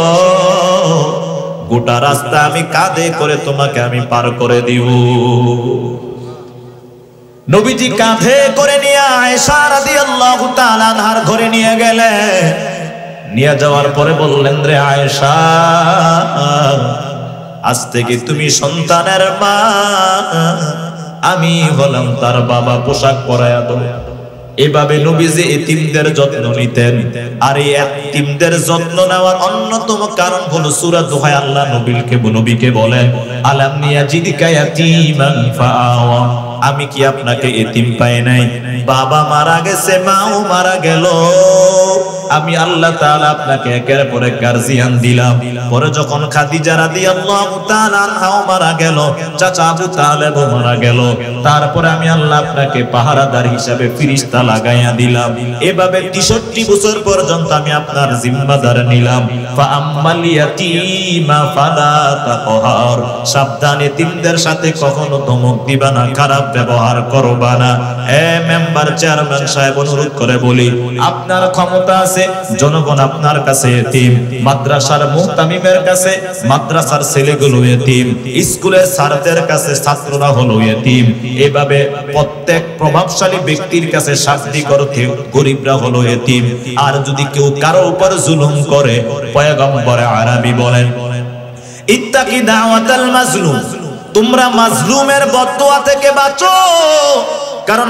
গোটা রাস্তা আমি কাঁধে করে তোমাকে আমি পার করে দিব। নবীজি কাঁধে করে নিয়ে আয়েশা রাদিয়াল্লাহু তাআলা আনহার ঘরে নিয়ে গেলেন। নিয়ে যাওয়ার পরে বললেন, রে আয়েশা, আজ থেকে তুমি সন্তানের মা, আমি হলাম তার বাবা, পোশাক পরায়া দাও। এভাবে নবীজি এতিমদের যত্ন নিতেন। আর এই এতিমদের যত্ন নেওয়ার অন্যতম কারণ হলো সূরা দোহায় আল্লাহ নবীকে বলেন, আলাম ইয়াজিদকা ইয়াতীমান ফাআওয়া, আমি কি আপনাকে এতিম পাই নাই? বাবা মারা গেছে, মাও মারা গেল, আমি আল্লাহ তাআলা আপনাকে একের পর এক গার্জিয়ান দিলাম। পরে যখন খাদিজা রাদিয়াল্লাহু তাআলা আনহাও মারা গেল, চাচা আবু তালেব মারা গেল, তারপরে আমি আল্লাহ আপনাকে পাহারাদার হিসাবে ফেরেশতা লাগাইয়া দিলাম। এভাবে 63 বছর পর্যন্ত আমি আপনার জিম্মাদার নিলাম। ফা আম্মাল ইয়াতীমা ফালা তাকহার, সাবধান, এতিমদের সাথে কখনো ধমক দিবা না, খারাপ ব্যবহার করবা না। এ মেম্বার, চেয়ারম্যান সাহেব, অনুরোধ করে বলি, আপনার ক্ষমতা আছে, জনগণ আপনার কাছে এতিম, মাদ্রাসার মুহতামিমের কাছে মাদ্রাসার ছেলেগুলো এতিম, স্কুলের স্যারদের কাছে ছাত্ররা হলো এতিম। এভাবে প্রত্যেক প্রভাবশালী ব্যক্তির কাছে শাব্দিক অর্থে গরিবরা হলো এতিম। আর যদি কেউ কারো উপর জুলুম করে, পয়গম্বর আরবি বলেন, ইত্তাকি দাওয়াতাল মাজলুম, তোমরা মাজলুমের বদদুয়া থেকে বাঁচো। কারণ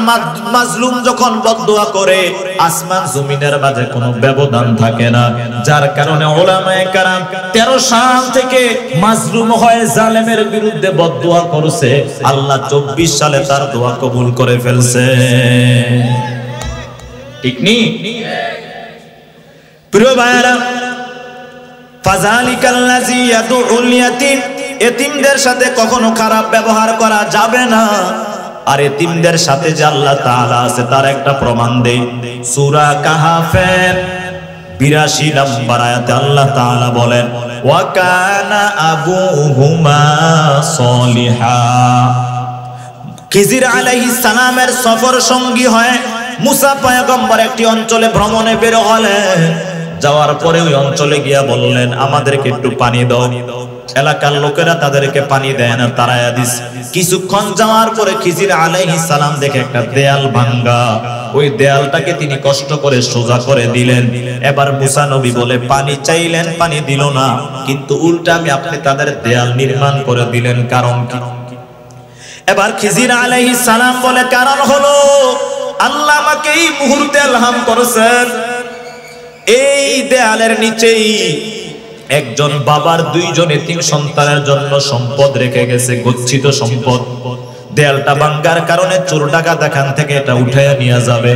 মাজলুম যখন বদদুয়া করে, আসমান জমিনের মাঝে কোনো ব্যবধান থাকে না। যার কারণে উলামায়ে কেরাম 13 সাল থেকে মাজলুম হয়ে জালেমের বিরুদ্ধে বদদুয়া করছে, আল্লাহ 24 সালে তার দোয়া কবুল করে ফেলছে। ঠিক নি? প্রিয় ভাইরা, ফাযালিকাল্লাযী ইয়াদউল ইয়াতীম, এতিমদের সাথে কখনো খারাপ ব্যবহার করা যাবে না। আর এতিমদের সাথে যে আল্লাহ তাআলা আছে তার একটা প্রমাণ দেই। সূরা কাহাফের 82 নম্বর আয়াতে আল্লাহ তাআলা বলেন, ওয়া কানা আবুহুমা সলিহা। খিজির আলাইহিস সালামের সফর সঙ্গী হয় মুসা পয়গম্বর একটি অঞ্চলে ভ্রমণে বের হলেন। যাওয়ার পরে ওই অঞ্চলে গিয়া বললেন, আমাদেরকে একটু পানি দাও। এলাকার লোকেরা তাদেরকে পানি দেয় না, তারায়া দিস। কিছুক্ষণ যাওয়ার পরে খিজির আলাইহিস সালাম দেখে একটা দেয়াল ভাঙ্গা, ওই দেয়ালটাকে তিনি কষ্ট করে সোজা করে দিলেন। এবার মুসা নবী বলে পানি চাইলেন, পানি দিল না, কিন্তু উল্টা আপনি তাদের দেয়াল নির্মাণ করে দিলেন, কারণ কি? এবার খিজির আলাইহিস সালাম বলে, কারণ হলো আল্লাহ আমাকে এই মুহূর্তে ইলহাম করেছেন, এই দেয়ালের নিচেই একজন বাবার দুইজন এতিম সন্তানের জন্য সম্পদ রেখে গেছে, গচ্ছিত সম্পদ। দেয়ালটা ভাঙ্গার কারণে চোর ডাকাত এখান থেকে এটা উঠাইয়া নিয়ে যাবে,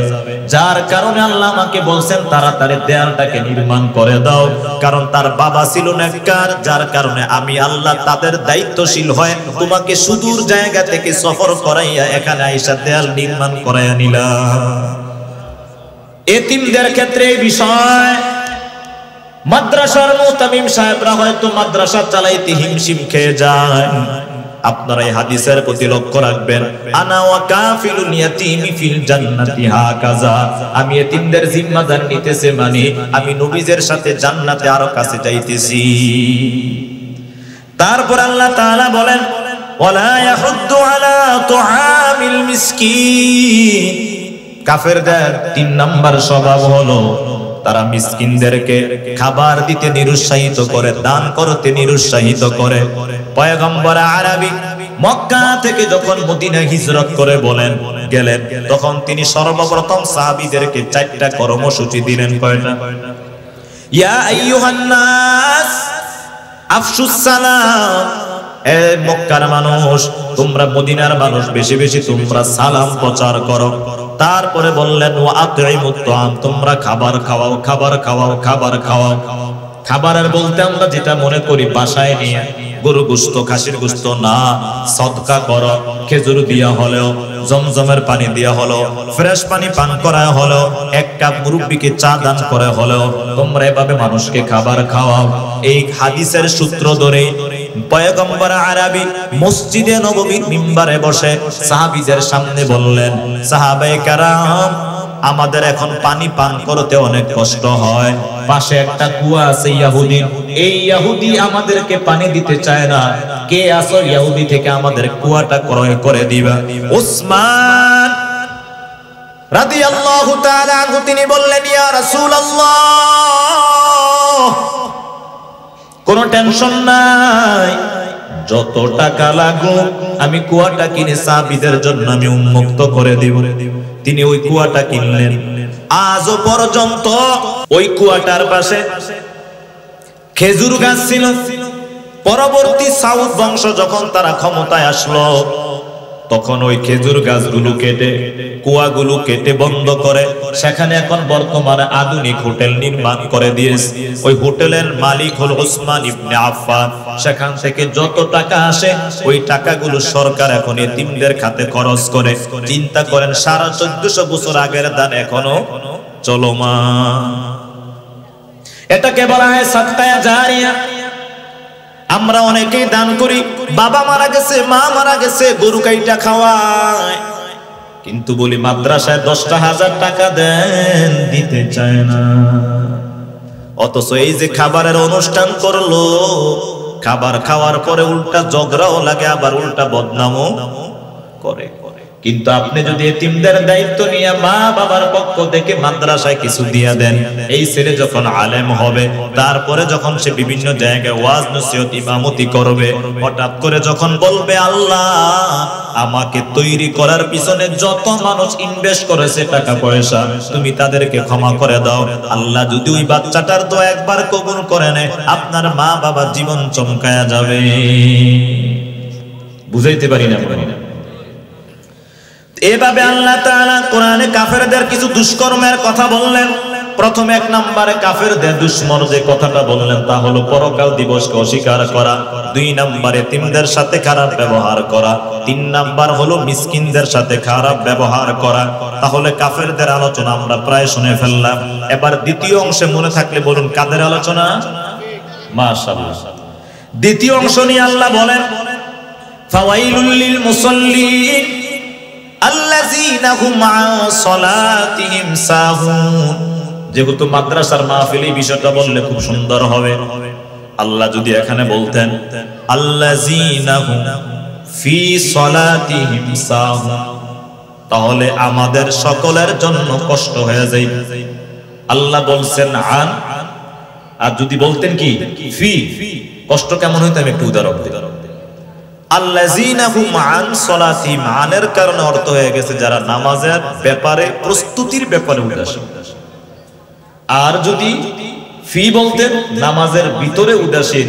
যার কারণে আল্লাহ আমাকে বলছেন তাড়াতাড়ি দেয়ালটাকে নির্মাণ করে দাও, কারণ তার বাবা ছিল নেককার, যার কারণে আমি আল্লাহ তাদের দায়িত্বশীল হয় তোমাকে সুদূর জায়গা থেকে সফর করাইয়া এখানে আইসা দেয়াল নির্মাণ করাইয়া নিলাম। এতিমদের ক্ষেত্রে এই বিষয় মাদ্রাসার মুতামিম সাহেবরা হয়তো মাদ্রাসা চালাইতে হিমশিম খেয়ে যায়। আপনারা এই হাদিসের প্রতি লক্ষ্য রাখবেন, আনা ওয়া কাফিলুল ইয়াতীমি ফিল জান্নাতি হাকাযা, আমি এতিমদের জিম্মাদার নিতেছি, মানে আমি নবীদের সাথে জান্নাতে আরো কাছে যাইতেছি। তারপর আল্লাহ তাআলা বলেন, ওয়ালা ইয়াহুদ্দু আলা তুআমিল মিসকিন। কাফেরদের ৩ নাম্বার স্বভাব হলো তারা মিসকিনদেরকে খাবার দিতে নিরুৎসাহিত করে, দান করতে নিরুৎসাহিত করে। পয়গম্বর আরবি মক্কা থেকে যখন মদিনা হিজরত করে গেলেন, তখন তিনি সর্বপ্রথম সাহাবীদেরকে 4টা কর্মসূচি দিলেন। কয়টা? ইয়া আইয়ুহান নাস আফশুস সালাম, এ মক্কার মানুষ, তোমরা মদিনার মানুষ, বেশি বেশি তোমরা সালাম প্রচার করো। তারপরে বললেন ওয়া আতইমুত তাআম, তোমরা খাবার খাওয়াও, খাবার খাওয়াও, খাবার খাওয়াও। খাবারের বলতে আমরা যেটা মনে করি বাসায় নিয়ে গরু গোশত, খাসির গোশত না, সদকা করো, খেজুর দিয়া হলো, জমজমের পানি দিয়া হলো, ফ্রেশ পানি পান করা হলো, 1 কাপ মুরব্বিকে চা দান করে হলো, তোমরা এভাবে মানুষকে খাবার খাওয়াও। এই হাদিসের সূত্র ধরে পয়গম্বর আরবি মসজিদে নববীর মিম্বারে বসে সাহাবীদের সামনে বললেন, সাহাবায়ে কেরাম, আমাদের এখন পানি পান করতে অনেক কষ্ট হয়, পাশে একটা কুয়া আছে ইহুদি, এই ইহুদি আমাদেরকে পানি দিতে চায় না, কে আছো ইহুদি থেকে আমাদের কুয়াটা ক্রয় করে দিবা? উসমান রাদিয়াল্লাহু তাআলা আনহু তিনি বললেন, ইয়া রাসূলুল্লাহ, কোনো টেনশন নাই, যত টাকা লাগুক আমি কুয়াটা কিনে সাহাবীদের জন্য আমি উন্মুক্ত করে দিব। তিনি ওই কুয়াটা কিনলেন। আজও পর্যন্ত ওই কুয়াটার পাশে খেজুর গাছ ছিল। পরবর্তী সাউদ বংশ যখন তারা ক্ষমতায় আসলো, তখন ওই খেজুর গাছগুলো কেটে, কুয়াগুলো কেটে বন্ধ করে সেখানে এখন বর্তমানে আধুনিক হোটেল নির্মাণ করে দিয়েছে। ওই হোটেলের মালিক হল ওসমান ইবনে আফফান। সেখান থেকে যত টাকা আসে ওই টাকাগুলো সরকার এখন এতিমদের খাতে খরচ করে। চিন্তা করেন, 1450 বছর আগের দান এখনো চলমান। এটাকে বলা হয় সাদকায়ে জারিয়া। আমরা অনেকেই দান করি, বাবা মারা গেছে, মা মারা গেছে, গরু কাইটা খাওয়ায়, কিন্তু বলি মাদ্রাসায় 10টা 1000 টাকা দেন, দিতে চায় না। অথচ এই যে খাবারের অনুষ্ঠান করলো, খাবার খাওয়ার পরে উল্টা ঝগড়াও লাগে, আবার উল্টা বদনামও করে। কিন্তু আপনি যদি এতিমদের দায়িত্ব নিয়ে মা বাবার পক্ষ থেকে মাদ্রাসায় কিছু দিয়ে দেন, এই ছেলে যখন আলেম হবে, তারপরে যখন সে বিভিন্ন জায়গায় ওয়াজ নসিহত ইমামতি করবে, হঠাৎ করে যখন বলবে, আল্লাহ আমাকে তৈরি করার পিছনে যত মানুষ ইনভেস্ট করেছে টাকা পয়সা, তুমি তাদেরকে ক্ষমা করে দাও। আল্লাহ যদি ওই বাচ্চাটার দোয়া একবার কবুল করে নেয়, আপনার মা বাবার জীবন চমকায়া যাবে। বুঝাইতে পারি না? এভাবে আল্লাহ তাআলা কোরআনে কাফেরদের কিছু দুষ্কর্মের কথা বললেন। প্রথম 1 নম্বরে কাফেরদের দুশমন যে কথাটা বললেন তা হলো পরকাল দিবসকে অস্বীকার করা, 2 নম্বরে এতিমদের সাথে খারাপ ব্যবহার করা, 3 নাম্বার হলো মিসকিনদের সাথে খারাপ ব্যবহার করা। তাহলে কাফেরদের আলোচনা আমরা প্রায় শুনে ফেললাম। এবার দ্বিতীয় অংশে মনে থাকলে বলুন, কাদের আলোচনা? মাশাআল্লাহ। দ্বিতীয় অংশ নিয়ে আল্লাহ বলেন ফাওয়াইলুল লিল মুসাল্লিন আল্লাযীনা হুম আন সালাতিহিম সাহুন। যেহেতু মাদ্রাসার মাহফিল এই বিষয়টা বললে খুব সুন্দর হবে। আল্লাহ যদি এখানে বলতেন আল্লাযীনা হুম ফি সালাতিহিম সাহুন, তাহলে আমাদের সকলের জন্য কষ্ট হয়ে যাইবে। আল্লাহ বলছেন আন, আর যদি বলতেন কি ফি, কষ্ট কেমন হইতো আমি একটু উদাহরণ দিই। আল্লাযীনা হুম আন সালাতিহিম, আনের কারণে অর্থ হয়ে গেছে যারা নামাজের ব্যাপারে প্রস্তুতির ব্যাপারে উদাসীন। আর যদি ফি বলতেন নামাজের ভিতরে উদাসীন।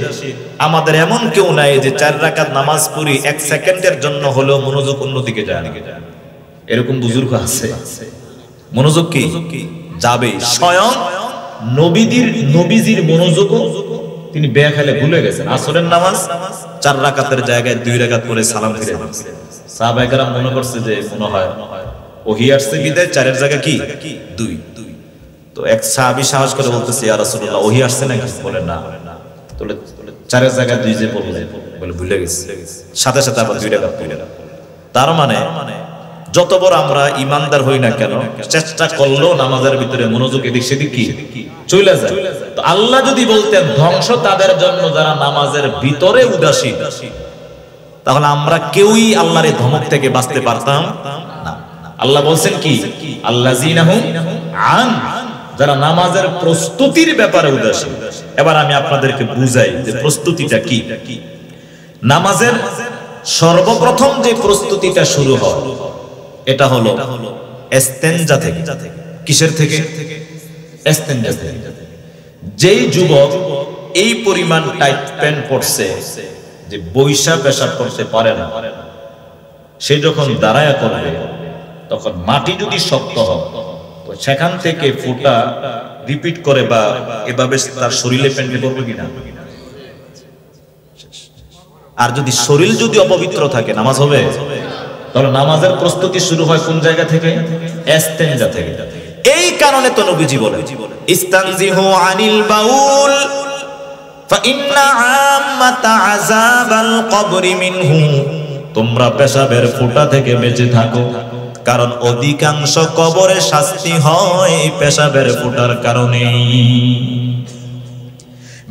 আমাদের এমন কেউ নাই যে 4 রাকাত নামাজ পড়ি 1 সেকেন্ডের জন্য হলেও মনোযোগ অন্যদিকে যায় না। এরকম বুজুর্গ আছে, মনোযোগ কি যাবে। স্বয়ং নবীজির মনোযোগ তিনি বেখালে ভুলে গেছেন। আসরের নামাজ 4 রাকাতের জায়গায় 2 রাকাত পরে সালাম ফিরে দিয়েছেন। সাহাবায়ে কেরাম মনে করছে যে মনে হয় ওহী আসছে বিদায় 4 এর জায়গা কি 2। তো এক সাহাবী সাহস করে বলতেছে ইয়া রাসূলুল্লাহ ওহী আসছে নাকি? বলে না। তাহলে 4 এর জায়গায় 2 যে বললেন, বলে ভুলে গেছে। সাথে সাথে আবার 2 রাকাত পড়লেন। তার মানে যত বড় আমরা ইমানদার হই না কেন, চেষ্টা করলেও নামাজের ভিতরে মনোযোগ এদিক সেদিক কি চলে যায়। তো আল্লাহ যদি বলতেন ধ্বংস তাদের জন্য যারা নামাজের ভিতরে উদাসীন, তাহলে আমরা কেউই আল্লাহর এই ধমক থেকে বাঁচতে পারতাম না। আল্লাহ বলছেন কি আল্লাযীনা হুম আন, যারা নামাজের প্রস্তুতির ব্যাপারে উদাসীন। এবার আমি আপনাদেরকে বুঝাই যে প্রস্তুতিটা কি। নামাজের সর্বপ্রথম যে প্রস্তুতিটা শুরু হয় এটা হলো ইস্তেনজা থেকে। কিসের থেকে? ইস্তেনজা থেকে। যেই যুবক এই পরিমাণ টাইট প্যান্ট পরছে যে বৈশা পেশাব করতে পারে না, সে যখন দাঁড়ায়া করবে তখন মাটি যদি শক্ত হয় তো সেখান থেকে ফোঁটা রিপিট করে বা এভাবে তার শরীরে প্যান্টে পড়বে কিনা। আর যদি শরীর যদি অপবিত্র থাকে নামাজ হবে? তাহলে নামাজের প্রস্তুতি শুরু হয় কোন জায়গা থেকে? ইস্তেনজা থেকে। এই কারণে তো নবীজি বলে ইস্তানজিহু আনিল বাউল ফাইন্না আম্মাতা আযাবাল কবরি মিনহু, তোমরা পেশাবের ফোঁটা থেকে বেঁচে থাকো, কারণ অধিকাংশ কবরে শাস্তি হয় পেশাবের ফোঁটার কারণে।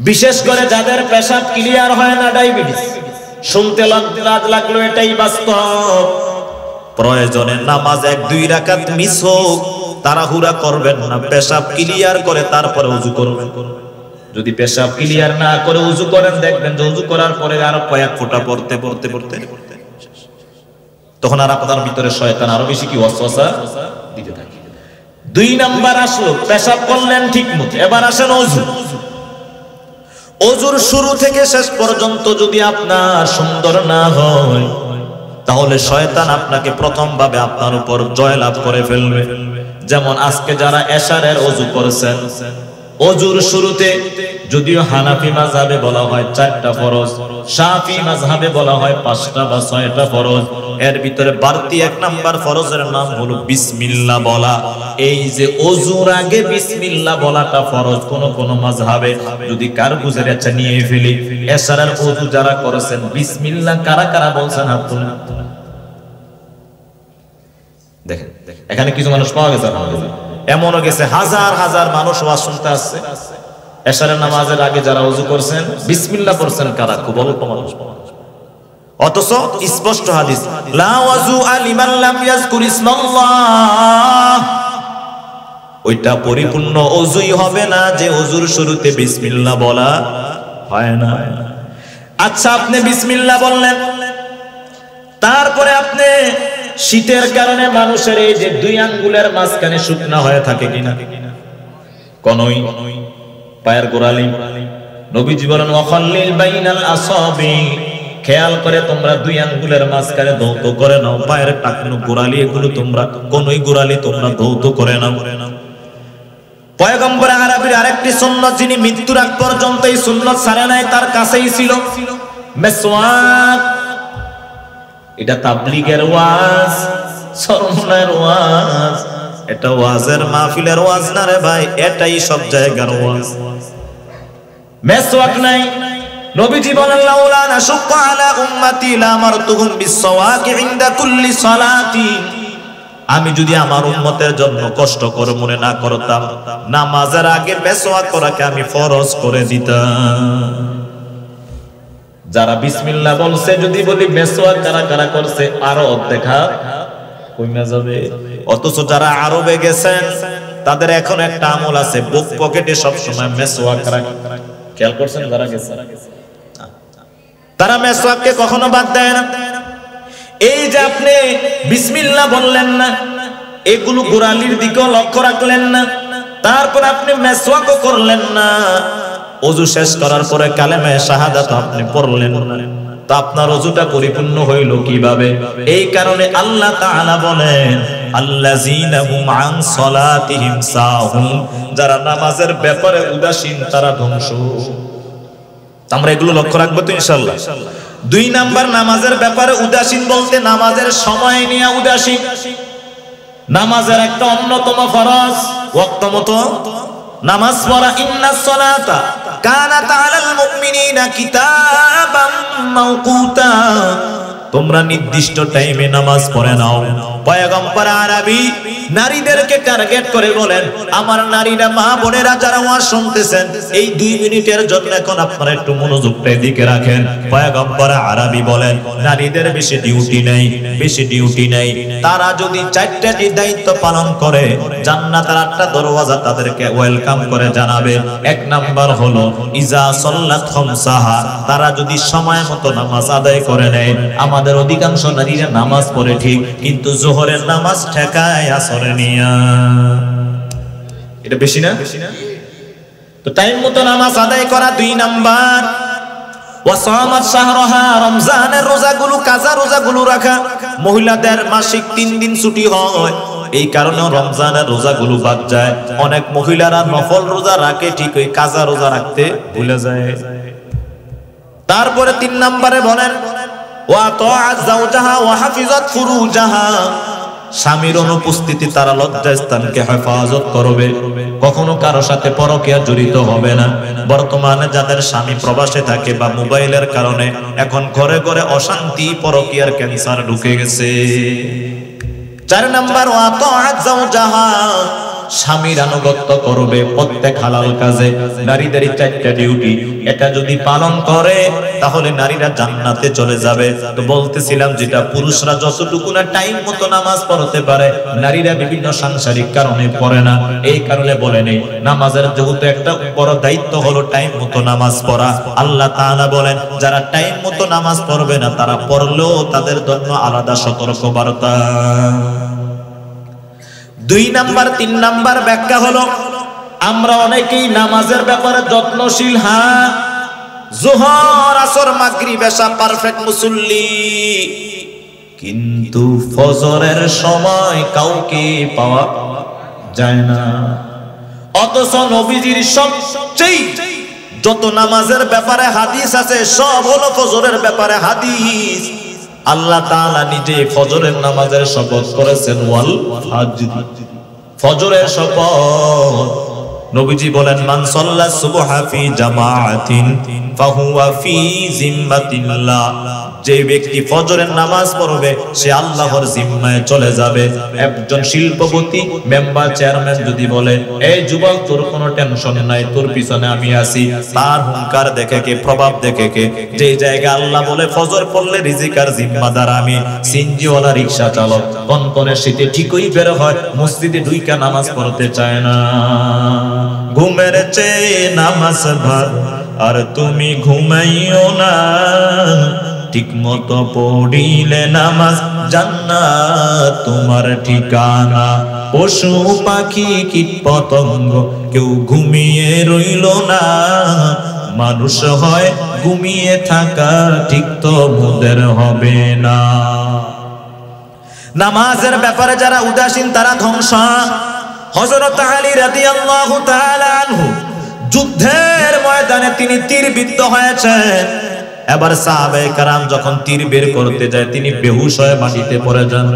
বিশেষ করে যাদের পেশাব ক্লিয়ার হয় না, ডায়াবেটিস, শুনতে লাজ লাগলো এটাই বাস্তব। প্রয়োজনে নামাজ 1-2 রাকাত মিস হোক, তাড়াহুড়া করবেন না, পেশাব ক্লিয়ার করে তারপরে ওযু করবেন। যদি পেশাব ক্লিয়ার না করে ওযু করেন, দেখবেন যে ওযু করার পরে আরো কয়েক ফোঁটা পড়তে তখন আর আপনার ভিতরে শয়তান আরো বেশি কি ওয়াসওয়াসা দিতে থাকে। 2 নাম্বার আসলো পেশাব করলেন ঠিকমতো, এবার আসেন ওযু। ওযুর শুরু থেকে শেষ পর্যন্ত যদি আপনার সুন্দর না হয়, তাহলে শয়তান আপনাকে প্রথম ভাবে আপনার উপর জয়লাভ করে ফেলবে। যেমন আজকে যারা এশারের ওযু করেছেন, ওযুর শুরুতে যদিও হানাফি মাযহাবে বলা হয় 4টা ফরজ, শাফি মাযহাবে বলা হয় 5টা বা 6টা ফরজ। এর ভিতরে বাড়তি 1 নাম্বার ফরজের নাম হলো বিসমিল্লাহ বলা। এই যে ওযুর আগে বিসমিল্লাহ বলাটা ফরজ। কোন মাযহাবে যদি কার বুঝের ইচ্ছা নিয়ে ফেলি, এশারের ওযু যারা করেছেন বিসমিল্লাহ কারা কারা বলছেন হাত তুলে। দেখেন এখানে কিছু মানুষ পাওয়া গেছে, এমনও গেছে হাজার হাজার মানুষ ওয়াজ শুনতে আসছে, এশারের নামাজের আগে যারা ওযু করছেন বিসমিল্লাহ পড়ছেন কারা? খুব অল্প মানুষ। অথচ স্পষ্ট হাদিস লা ওয়াজু লিমান লাম ইয়াজকুর ইসমাল্লাহ, ওইটা পরিপূর্ণ ওযুই হবে না যে ওযুর শুরুতে বিসমিল্লাহ বলা হয় না। আচ্ছা, আপনি বিসমিল্লাহ বললেন, তারপরে আপনি শীতের কারণে মানুষের এই যে 2 আঙ্গুলের মাঝখানে শুকনা হয়ে থাকে কিনা, কনই পায়ের গোড়ালি, নবীজি বলেন ওয়াখাল্লিল বাইনাল আসাবি, খেয়াল করে তোমরা 2 আঙ্গুলের মাঝখানে ধৌত করে নাও। পায়ের টাকনু গোড়ালি এগুলো তোমরা, কনই গোড়ালি তোমরা ধৌত করে নাও। পয়গম্বর আরবীর আরেকটি সুন্নাত, যিনি মৃত্যুর আগ পর্যন্ত এই সুন্নাত ছাড়ে নাই, তার কাছেই ছিল মিসওয়াক। এটা তাবলীগের ওয়াজ, সরমনের ওয়াজ, এটা ওয়াজের মাহফিলের ওয়াজ না রে ভাই, এটাই সব জায়গার ওয়াজ। মেসওয়াক নাই। নবীজি বলেন লাউলা নাশুক্কু আলা উম্মতি লামারতুহুম বিসওয়াকি ইনদা কুল্লি সালাতি, আমি যদি আমার উম্মতের জন্য কষ্ট করে মনে না করতাম, নামাজের আগে মেসওয়াক করাকে আমি ফরজ করে দিতাম। যারা বিসমিল্লাহ বলছে যদি বলি মেসওয়াক কারা কারা করছে, আরো দেখা কইমা যাবে। অথচ যারা আরবে গেছেন তাদের এখন একটা আমল আছে, বুক পকেটে সব সময় মেসওয়াক রাখে। খেয়াল করছেন যারা গেছে, তারা মেসওয়াককে কখনো বাদ দেয় না। এই যে আপনি বিসমিল্লাহ বললেন না, এগুলো গোড়ালির দিকেও লক্ষ্য রাখলেন না, তারপর আপনি মেসওয়াকও করলেন না, ওযু শেষ করার পরে কালেমা শাহাদাত আপনি পড়লেন না, তো আপনার ওযুটা পরিপূর্ণ হইল কিভাবে? এই কারণে আল্লাহ তাআলা বলেন আল্লাযীনা হুম আন সালাতিহিম সাহুন, যারা নামাজের ব্যাপারে উদাসীন তারা ধ্বংস। আমরা এগুলো লক্ষ্য রাখবো তো ইনশাআল্লাহ। 2 নাম্বার, নামাজের ব্যাপারে উদাসীন বলতে নামাজের সময় নিয়ে উদাসীন। নামাজের একটা অন্যতম ফরজ ওয়াক্ত মতো নামাজ পড়া। ইন্নাস সালাতা কানাত আলাল মুমিনিনা কিতাবাম মাওকুতা, তোমরা নির্দিষ্ট টাইমে নামাজ পড়ে নাও। পয়গম্বর আরবি নারীদেরকে টার্গেট করে বলেন, আমার নারীরা মা বোনেরা যারা ওয়াজ শুনতেছেন, এই 2 মিনিটের জন্য এখন আপনারা একটু মনোযোগটা এদিকে রাখেন। পয়গম্বর আরবি বলেন নারীদের বেশি ডিউটি নেই, তারা যদি 4টি দায়িত্ব পালন করে জান্নাতের 8টা দরওয়াজা তাদেরকে ওয়েলকাম করে জানাবে। 1 নাম্বার হলো ইজা সাল্লাত খামসাহা, তারা যদি সময় মতো নামাজ আদায় করে নেয়। আমাদের অধিকাংশ নারীরা নামাজ পড়ে ঠিক, কিন্তু জোহরের নামাজ ঠেকায় আসরে নিয়া। এটা বেশি না? তো টাইম মতো নামাজ আদায় করা 2 নাম্বার। ওয়াসামাত শাহরাহা, রমজানের রোজাগুলো কাজা রোজাগুলো রাখা। মহিলাদের মাসিক 3 দিন ছুটি হয়, এই কারণে রমজানের রোজাগুলো বাদ যায়। অনেক মহিলারা নফল রোজা রাখে ঠিক, ওই কাজা রোজা রাখতে ভুলে যায়। তারপরে 3 নম্বরে বলেন ওয়া তাআত যাওজাহা ওয়া হাফিজাত ফুরুজাহা, স্বামীর অনুপস্থিতি তারা লজ্জাস্থানকে হেফাজত করবে, কখনো কারো সাথে পরকীয়া জড়িত হবে না। বর্তমানে যাদের স্বামী প্রবাসে থাকে বা মোবাইলের কারণে এখন ঘরে ঘরে অশান্তি, পরকীয়ার ক্যান্সার ঢুকে গেছে। 4 নাম্বার ওয়া তাআত যাওজাহা, স্বামীর আনুগত্য করবে প্রত্যেক হালাল কাজে। নারীদের 4টা ডিউটি, এটা যদি পালন করে তাহলে নারীরা জান্নাতে চলে যাবে। তো বলতেছিলাম যেটা পুরুষরা যতটুকু না টাইম মতো নামাজ পড়তে পারে, নারীরা বিভিন্ন সাংসারিক কারণে পড়ে না। এই কারণে বলে নেই নামাজের যেহেতু একটা বড় দায়িত্ব হলো টাইম মতো নামাজ পড়া। আল্লাহ তাআলা বলেন যারা টাইম মতো নামাজ পড়বে না, তারা পড়লেও তাদের জন্য আলাদা সতর্কবার্তা। 2 নাম্বার 3 নাম্বার ব্যাখ্যা হলো আমরা অনেকেই নামাজের ব্যাপারে যত্নশীল, হ্যাঁ, যোহর আসর মাগরিব এশা পারফেক্ট মুসল্লি, কিন্তু ফজরের সময় কাউকে পাওয়া যায় না। অথচ নবীজির সবচেয়ে যত নামাজের ব্যাপারে হাদিস আছে সব হলো ফজরের ব্যাপারে হাদিস। আল্লাহ তাআলা নিজে ফজরের নামাজের শপথ করেছেন, ওয়াল ফাজর, ফজরের শপথ। নবীজি বলেন মান সাল্লা সুবহা ফি জামাআতিন ফাহুয়া ফি জিম্মাতিল্লাহ, যে ব্যক্তি ফজরের নামাজ পড়বে সে আল্লাহর জিম্মায় চলে যাবে। একজন শিল্পপতি মেম্বার চেয়ারম্যান যদি বলে এই যুবক তোর কোনো টেনশন নাই, তোর পিছনে আমি আছি, তার হুঙ্কার দেখে কে, প্রভাব দেখে কে, যে জায়গা আল্লাহ বলে ফজর পড়লে রিজিকার জিম্মাদার আমি, সিনজিওয়ালা রিকশা চালক কনকনে শীতে ঠিকই বের হয়, মসজিদে ঢুইকা নামাজ পড়তে চায় না। ঘুমের চেয়ে নামাজ ভালো, আর তুমি ঘুমাইও না, ঠিক মতো পড়িলে নামাজ জান্নাত তোমার ঠিকানা। পশু পাখি কীট পতঙ্গ কেউ ঘুমিয়ে রইল না, মানুষ হয় ঘুমিয়ে থাকা, ঠিক তো মোদের হবে না। নামাজের ব্যাপারে যারা উদাসীন তারা ধ্বংস। হযরত আলী রাদিয়াল্লাহু তাআলা আনহু যুদ্ধের ময়দানে তিনি তীরবিদ্ধ হয়েছেন। এবার সাহাবায়ে কেরাম যখন তীর বের করতে যায় তিনি বেহুশ হয়ে মাটিতে পড়ে যান।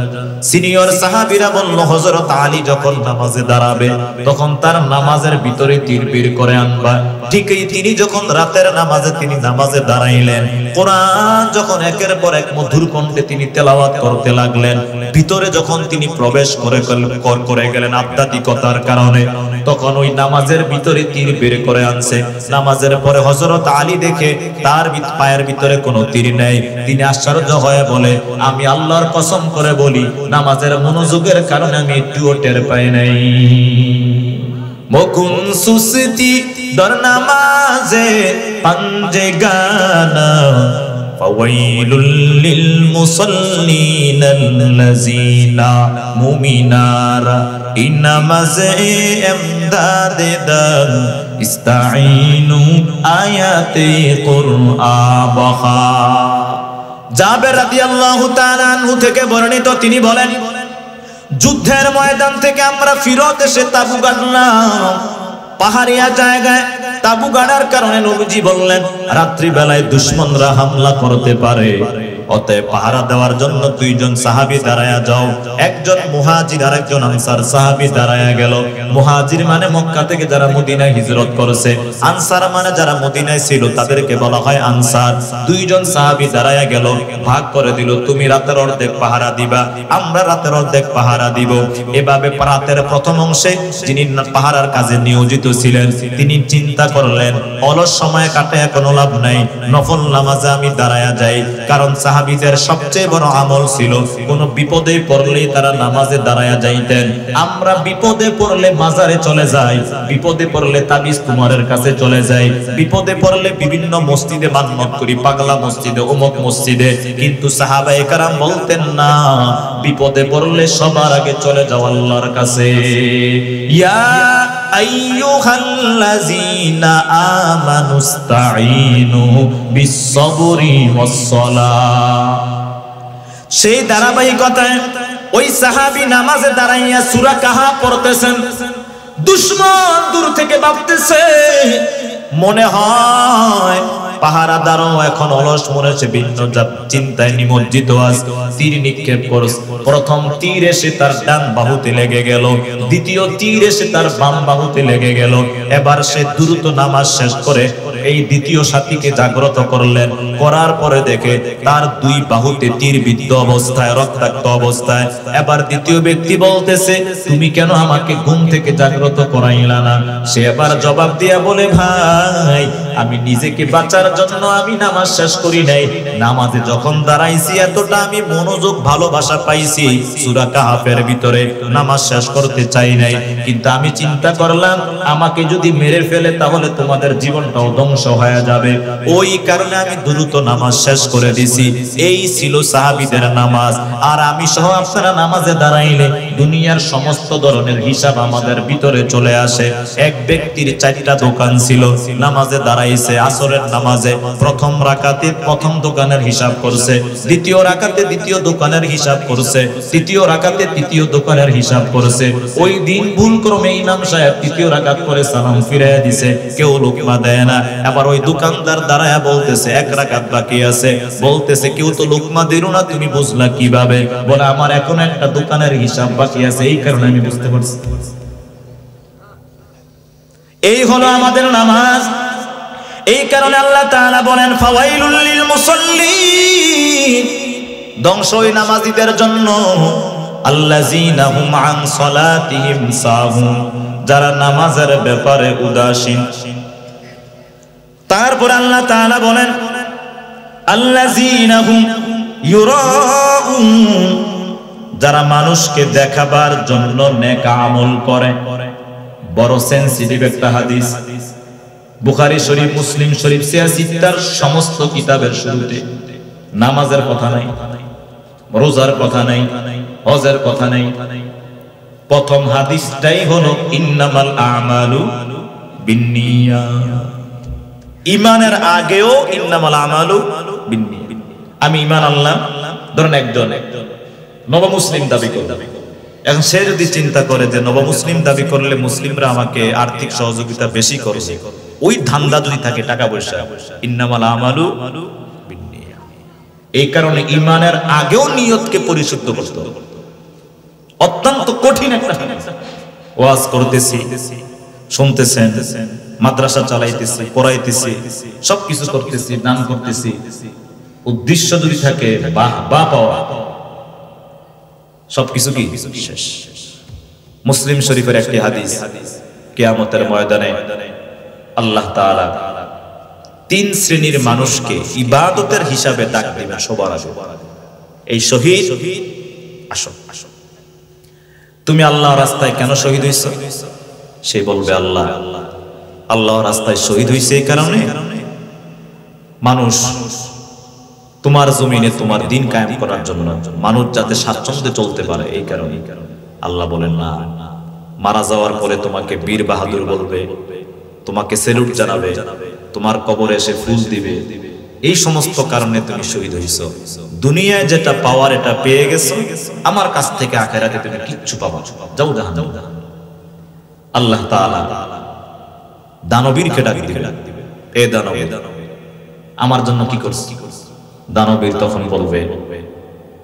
সিনিয়র সাহাবীরা বলল হযরত আলী যখন নামাজে দাঁড়াবে তখন তার নামাজের ভিতরে তীর বের করে আনবা। ঠিক এই তিনি যখন রাতের নামাজে তিনি নামাজে দাঁড়াইলেন, কোরআন যখন একের পর এক মধুর কণ্ঠে তিনি তেলাওয়াত করতে লাগলেন, ভিতরে যখন তিনি প্রবেশ করে গেলেন আধ্যাত্মিকতার কারণে, তখন ওই নামাজের ভিতরে তীর বের করে আনছে। নামাজের পরে হযরত আলী দেখে তার পায়ের ভিতরে কোনো তীর নেই। তিনি আশ্চর্য হয়ে বলে, আমি আল্লাহর কসম করে বলি নামাজের মনোযোগের কারণে আমি একটুও টের পাই নাই। মকুন সুস্তি দর নামাজে পাঞ্জে গানা ফাওয়াইলুল লিল মুসাল্লিনাল্লাযিনা মুমিনারা ইনামাজে এমদাদে দান ইস্তাঈনু আয়াতে কুরআন। জাবের রাদিয়াল্লাহু তাআলা আনহু থেকে বর্ণিত, তিনি বলেন যুদ্ধের ময়দান থেকে আমরা ফিরত এসে তাবু গাড়লাম। পাহাড়িয়া জায়গায় তাবু গাড়ার কারণে নবীজি বললেন রাত্রি বেলায় দুশমনরা হামলা করতে পারে, অতএব পাহারা দেওয়ার জন্য দুইজন সাহাবী দাঁড়ায়া যাও। একজন মুহাজির আর একজন আনসার সাহাবী দাঁড়ায়া গেল। মুহাজির মানে মক্কা থেকে যারা মদিনায় হিজরত করেছে, আনসার মানে যারা মদিনায় ছিল তাদেরকে বলা হয় আনসার। দুইজন সাহাবী দাঁড়ায়া গেল, ভাগ করে দিল, তুমি রাতের অর্ধেক পাহারা দিবা, আমরা রাতের অর্ধেক পাহারা দিব। এভাবে রাতের প্রথম অংশে যিনি পাহারার কাজে নিয়োজিত ছিলেন তিনি চিন্তা করলেন অলস সময় কাটায় কোনো লাভ নাই, নফল নামাজে আমি দাঁড়ায়া যাই। কারণ সাহাবীদের সবচেয়ে বড় আমল ছিল কোনো বিপদে পড়লেই তারা নামাজে দাঁড়ায়া যাইতেন। আমরা বিপদে পড়লে মাজারে চলে যাই, বিপদে পড়লে তাবিজ কুমারের কাছে চলে যাই, বিপদে পড়লে বিভিন্ন মসজিদে মান্নত করি, পাগলা মসজিদে, অমুক মসজিদে। কিন্তু সাহাবায়ে কেরাম বলতেন না, বিপদে পড়লে সবার আগে চলে যাও আল্লাহর কাছে। ইয়া আইয়ুহাল্লাযীনা আমানুস্তাঈনু বিস-সাবরি ওয়াস-সালাহ। সেই ধারাবাহিকতায় ওই সাহাবী নামাজে দাঁড়াইয়া সূরা কাহাফ পড়তেছেন। দুশমন দূর থেকে ভাবতেছে মনে হয় পাহারাদারও এখন অলস মনে হচ্ছে, ভিন্ন চিন্তায় নিমজ্জিত আজ। তীর নিক্ষেপ করছে, প্রথম তীর এসে তার ডান বাহুতে লেগে গেল, দ্বিতীয় তীর এসে তার বাম বাহুতে লেগে গেল। এবার সে দ্রুত নামাজ শেষ করে এই দ্বিতীয় সাথীকে জাগ্রত করলেন। করার পরে দেখে তার দুই বাহুতে তীর বিদ্ধ অবস্থায়, রক্তাক্ত অবস্থায়। এবার দ্বিতীয় ব্যক্তি বলতেছে তুমি কেন আমাকে ঘুম থেকে জাগ্রত করাইলা না? সে এবার জবাব দিয়া বলে, ভাই আমি নিজেকে বাঁচার জন্য আমি নামাজ শেষ করি নাই, নামাজে যখন দাঁড়াইছি এতটা আমি মনোযোগ ভালোবাসা পাইছি সূরা কাহাফের ভিতরে, নামাজ শেষ করতে চাই নাই। কিন্তু আমি চিন্তা করলাম আমাকে যদি মেরে ফেলে তাহলে তোমাদের জীবনটাও ধ্বংস হয়ে যাবে, ওই কারণে আমি দ্রুত নামাজ শেষ করে দিছি। এই ছিল সাহাবীদের নামাজ। আর আমি সহ আপনারা নামাজে দাঁড়াইলে দুনিয়ার সমস্ত ধরনের হিসাব আমাদের ভিতরে চলে আসে। এক ব্যক্তির 4টা দোকান ছিল, নামাজে দাঁড়াইছে, আসরের নামাজে প্রথম রাকাতে প্রথম দোকানের হিসাব করছে, দ্বিতীয় রাকাতে দ্বিতীয় দোকানের হিসাব করছে, তৃতীয় রাকাতে তৃতীয় দোকানের হিসাব করছে। ওই দিন ভুল ক্রমে ইমাম সাহেব তৃতীয় রাকাত করে সালাম ফিরাইয়া দিছে, কেউ লোকমা দেয় না। আবার ওই দোকানদার দাঁড়ায়া বলতেছে 1 রাকাত বাকি আছে, বলতেছে কেউ তো লোকমা দিল না, তুমি বুঝলা কিভাবে? বলে আমার এখন একটা দোকানের হিসাব বাকি আছে, এই কারণে আমি বুঝতে পারছি। এই হলো আমাদের নামাজ। এই কারণে আল্লাহ তাআলা বলেন ফাওয়াইলুল লিল মুসাল্লিন, ধ্বংস ওই নামাজীদের জন্য, আল্লাযীনা হুম আন সালাতিহিম সাহুন, যারা নামাজের ব্যাপারে উদাসীন। তারপর আল্লাহ তাআলা বলেন আল্লাযীনা হুম ইউরাউন, যারা মানুষকে দেখাবার জন্য নেক আমল করে। বড় সেনসিটিভ একটা হাদিস, বুখারী শরীফ, মুসলিম শরীফ, সিয়াসিত্তার সমস্ত কিতাবের শুরুতে নামাজের কথা নাই, রোজার কথা নাই, হজের কথা নাই। প্রথম হাদিসটাই হলো ইন্নামাল আমালু বিন্নিয়াত। ঈমানের আগেও ইন্নামাল আমালু বিন্নিয়াত। আমি ঈমান আনলাম, ধরেন একজন নব মুসলিম দাবি করে, এখন সে যদি চিন্তা করে যে নব মুসলিম দাবি করলে মুসলিমরা আমাকে আর্থিক সহযোগিতা বেশি করবে, ওই ধান্দা যদি থাকে টাকা পয়সা, ইন্নামাল আমালু এই কারণে ঈমানের আগেও নিয়তকে পরিশুদ্ধ করতে হবে। অত্যন্ত কঠিন একটা ওয়াজ করতেছি, শুনতেছেন, মাদ্রাসা চালাইতেছি, পড়াইতেছি, সবকিছু করতেছি, দান করতেছি, উদ্দেশ্য যদি থাকে বাহবা পাওয়া, সবকিছু কি শেষ। মুসলিম শরীফের একটি হাদিস, কিয়ামতের ময়দানে আল্লাহ তাআলা 3 শ্রেণীর মানুষকে ইবাদতের হিসাবে ডাক দিবেন সবার আগে। এই শহীদ, আসো তুমি আল্লাহর রাস্তায় কেন শহীদ হইছো? সে বলবে আল্লাহর রাস্তায় শহীদ হইছে এই কারণে মানুষ তোমার জমিনে তোমার দিন কায়েম করার জন্য, মানুষ যাতে স্বাচ্ছন্দ্যে চলতে পারে এই কারণে। আল্লাহ বলেন না, মারা যাওয়ার পরে তোমাকে বীর বাহাদুর বলবে, তোমাকে সেলুট জানাবে, তোমার কবরে এসে ফুল দিবে, এই সমস্ত কারণে তুমি শহীদ হইছো। দুনিয়ায় যেটা পাওয়ার এটা পেয়ে গেছো, আমার কাছ থেকে আখিরাতে তুমি কিচ্ছু পাবা, যাও জাহান্নামে। আল্লাহ তাআলা দানবীরকে ডাক দিবে, এ দানবীর আমার জন্য কি করছিস? দানবীর তখন বলবে,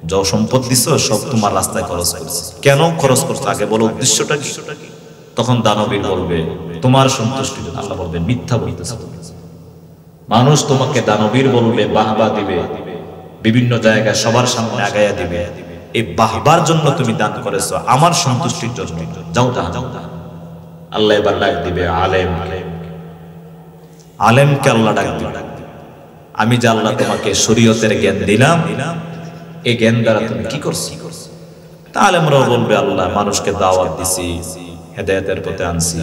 যা সম্পদ দিছো সব তোমার রাস্তায় খরচ করছি। কেন খরচ করছো আগে বলো, উদ্দেশ্যটা কি? তখন দানবীর বলবে, তোমার সন্তুষ্টি। আল্লাহ বলবেন, মিথ্যা বলতেছো। মানুষ তোমাকে দানবীর বলবে, বাহবা দিবে, বিভিন্ন জায়গায় সবার সামনে আগায়া দিবে, এই বাহবার জন্য তুমি দান করেছো, আমার সন্তুষ্টির জন্য, যাও জাহান্নামে। আল্লাহ এবার ডাক দিবে আলেমকে আল্লাহ ডাক দিবে, আমি যে আল্লাহ তোমাকে শরীয়তের জ্ঞান দিলাম, এই জ্ঞান দ্বারা তুমি কি করছো? তা আলেমরাও বলবে, আল্লাহ মানুষকে দাওয়াত দিছি, হেদায়েতের পথে আনছি,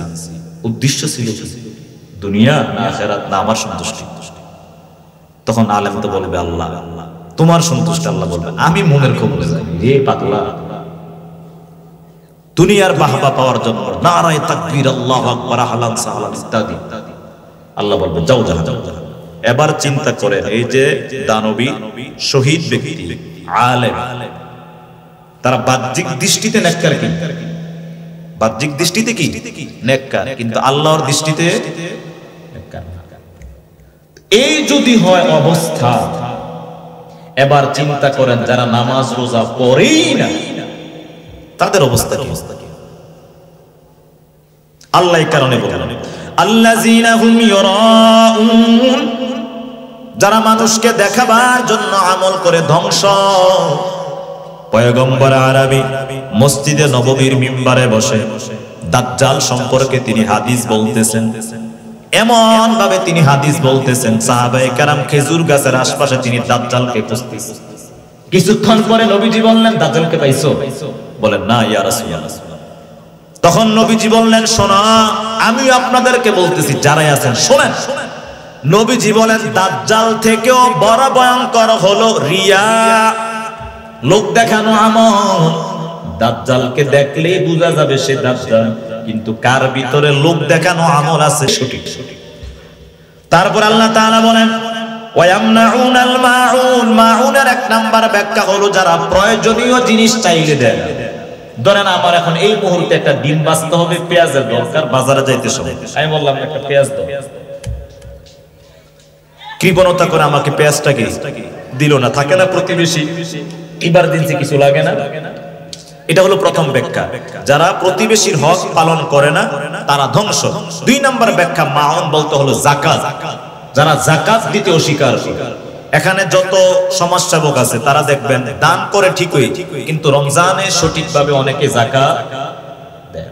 উদ্দেশ্য ছিল দুনিয়া না আখিরাত না আমার সন্তুষ্টি। তখন আলেম তো বলবে, আল্লাহ তোমার সন্তুষ্টি। আল্লাহ বলবে, আমি মনের খবর জানি রে পাগলা, দুনিয়ার বাহবা পাওয়ার জন্য নারায়ে তাকবীর, আল্লাহু আকবার, আহলান সাহলান ইত্যাদি। আল্লাহ বলবে, যাও জাহান্নামে। এবার চিন্তা করেন, এই যে দানবী শহীদ ব্যক্তি, আলেম, তারা বাহ্যিক দৃষ্টিতে নেককার, কি বাহ্যিক দৃষ্টিতে কি নেককার, কিন্তু আল্লাহর দৃষ্টিতে নেককার। এই যদি হয় অবস্থা, এবার চিন্তা করেন যারা নামাজ রোজা পড়েই না, তাদের অবস্থা কি? আল্লাহ এই কারণে বলেন, আল্লাযীনা হুম ইউরাউন, যারা মানুষকে দেখাবার জন্য আমল করে ধ্বংস। পয়গম্বর আরবি মসজিদে নববীর মিম্বারে বসে দাজ্জাল সম্পর্কে তিনি হাদিস বলতেছেন, এমন ভাবে তিনি হাদিস বলতেছেন, সাহাবায়ে কেরাম খেজুর গাছের আশপাশে তিনি দাজ্জালকে খুঁজতেছেন। কিছুক্ষণ পরে নবীজি বললেন, দাজ্জালকে পাইছো? বলেন, না ইয়া রাসূলুল্লাহ। তখন নবীজি বললেন, শোনো, আমি আপনাদেরকে বলতেছি, যারাই আছেন শোনেন। নবীজি বলেন, দাজ্জাল থেকেও বড় ভয়ঙ্কর হলো রিয়া, লোক দেখানো আমল। দাজ্জালকে দেখলেই বোঝা যাবে সে দাজ্জাল, কিন্তু কার ভিতরে লোক দেখানো আমল আছে সঠিক। তারপর আল্লাহ তাআলা বলেন, ওয়ায়ামনাউনাল মাউন, মাউনের এক নাম্বার ব্যাখ্যা হলো যারা প্রয়োজনীয় জিনিস চাইলে দেয়। ধরেন আমার এখন এই মুহূর্তে একটা ডিম বাঁচতে হবে, পেঁয়াজের দরকার, বাজারে যাইতে হবে, আমি বললাম একটা পেঁয়াজ দাও, কৃপণতা করে আমাকে পেঁয়াজটাকে দিল না। থাকে না প্রতিবেশী, ইমার্জেন্সি কিছু লাগে না। এটা হলো প্রথম ব্যাখ্যা, যারা প্রতিবেশীর হক পালন করে না তারা ধ্বংস। 2 নাম্বার ব্যাখ্যা, মাউন বলতে হলো যাকাত, যারা যাকাত দিতে অস্বীকার করে। এখানে যত সমাজসেবক আছে তারা দেখবেন দান করে ঠিকই, কিন্তু রমজানে সঠিকভাবে অনেকে যাকাত দেয়।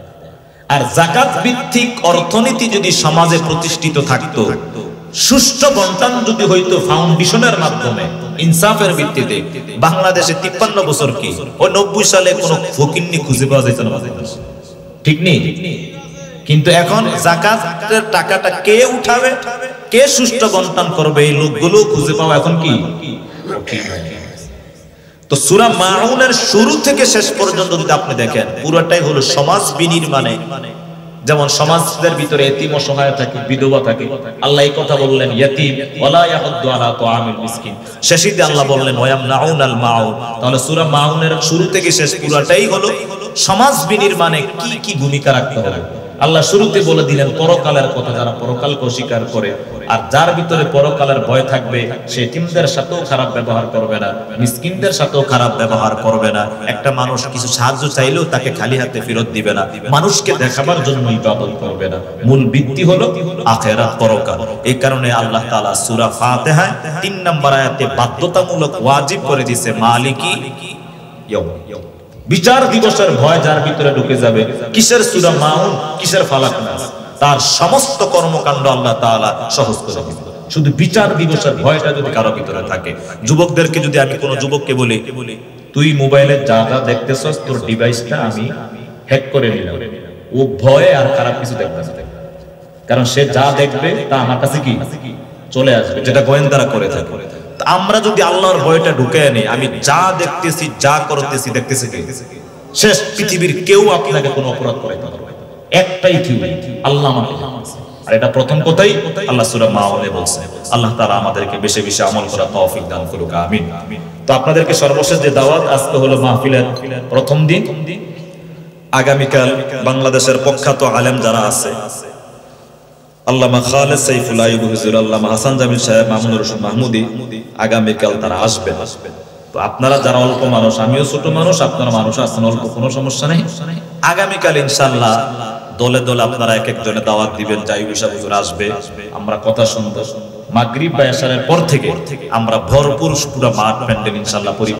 আর যাকাত ভিত্তিক অর্থনীতি যদি সমাজে প্রতিষ্ঠিত থাকতো, সুষ্ঠু বন্টন যদি হইতো ফাউন্ডেশনের মাধ্যমে, ইনসাফের ভিত্তিতে, বাংলাদেশে 53 বছর কি ওই 90 সালে কোনো ফকিন্নি খুঁজে পাওয়া যেত না, ঠিক নেই? কিন্তু এখন যাকাতের টাকাটা কে উঠাবে, কে সুষ্ঠু বন্টন করবে, এই লোকগুলো খুঁজে পাওয়া এখন কি কঠিন হয়ে গেছে। তো সূরা মাউনের শুরু থেকে শেষ পর্যন্ত যদি আপনি দেখেন, পুরোটাই হলো সমাজ বিনির্মাণে। যেমন সমাজের ভিতরে এতিম অসহায় থাকে, বিধবা থাকে, আল্লাহ এই কথা বললেন, ইয়াতীম ওয়ালা ইয়াহুদ্দু আলা তুআমিল মিসকিন। শেষে আল্লাহ বললেন, ওয়ায়ামনাউনাল মাউন। তাহলে সূরা মাউনের শুরু থেকে শেষ পুরোটাই হলো সমাজ বিনির্মাণে কি কি ভূমিকা রাখতে হবে। আল্লাহ শুরুতে বলে দিলেন পরকালের কথা, যারা পরকালকে অস্বীকার করে আর যার ভিতরে পরকালের ভয় থাকবে সে এতিমদের সাথেও খারাপ ব্যবহার করবে না, মিসকিনদের সাথেও খারাপ ব্যবহার করবে না, একটা মানুষ কিছু সাহায্য চাইলেও তাকে খালি হাতে ফেরত দিবে না, মানুষকে দেখাবার জন্য ইবাদত করবে না। মূল ভিত্তি হলো আখিরাত, পরকাল। এই কারণে আল্লাহ তাআলা সূরা ফাতিহায় 3 নম্বর আয়াতে বাধ্যতামূলক ওয়াজিব করে দিয়েছে মালিকি ইয়াউম, বিচার দিবসের ভয় যার ভিতরে ঢুকে যাবে, কিসের সূরা মাউন, কিসের ফালাক নাস, তার সমস্ত কর্মকাণ্ড আল্লাহ তাআলা সহজ করে দিবেন। শুধু বিচার দিবসের ভয়টা যদি কারো ভিতরে থাকে। যুবকদেরকে যদি আমি কোনো যুবককে বলি, তুই মোবাইলে যা যা দেখতেছস তোর ডিভাইসটা আমি হ্যাক করে নিলাম, ও ভয়ে আর খারাপ কিছু দেখবে না, কারণ সে যা দেখবে তা আমার কাছে কি চলে আসবে, যেটা গোয়েন্দারা করে থাকে। আমরা যদি আল্লাহর ভয়টা ঢুকে আনি, আমি যা দেখতেছি যা করতেছি দেখতেছি কি শেষ পৃথিবীর কেউ আপনাকে কোনো অপরাধ করাইতে পারবে না, একটাই থিওরি, আল্লাহ আমাকে জানাচ্ছে। আর এটা প্রথম কথাই আল্লাহ সূরা মাউনে বলছে। আল্লাহ তাআলা আমাদেরকে বেশি বেশি আমল করার তৌফিক দান করুক, আমিন। তো আপনাদেরকে সর্বশেষ যে দাওয়াত, আজকে হলো মাহফিলের প্রথম দিন। আগামীকাল বাংলাদেশের প্রখ্যাত আলেম যারা আছে, আল্লামা খালেদ সাইফুল আইয়ুব হুজুর, আল্লামা হাসান জামিল সাহেব, মামুনুর রশিদ মাহমুদি, আগামীকাল তারা আসবেন। তো আপনারা যারা অল্প মানুষ, আমিও ছোট মানুষ, আপনারা মানুষ আছেন অল্প, কোনো সমস্যা নেই। আগামীকাল ইনশাআল্লাহ দলে দলে আপনারা এক একজনে দাওয়াত দিবেন, জাইবুল সাহেব হুজুর আসবে, আমরা কথা শুনবো। মাগরিব বা এশারের পর থেকে আমরা ভরপুর পুরো মাঠ প্যান্ডেল ইনশাআল্লাহ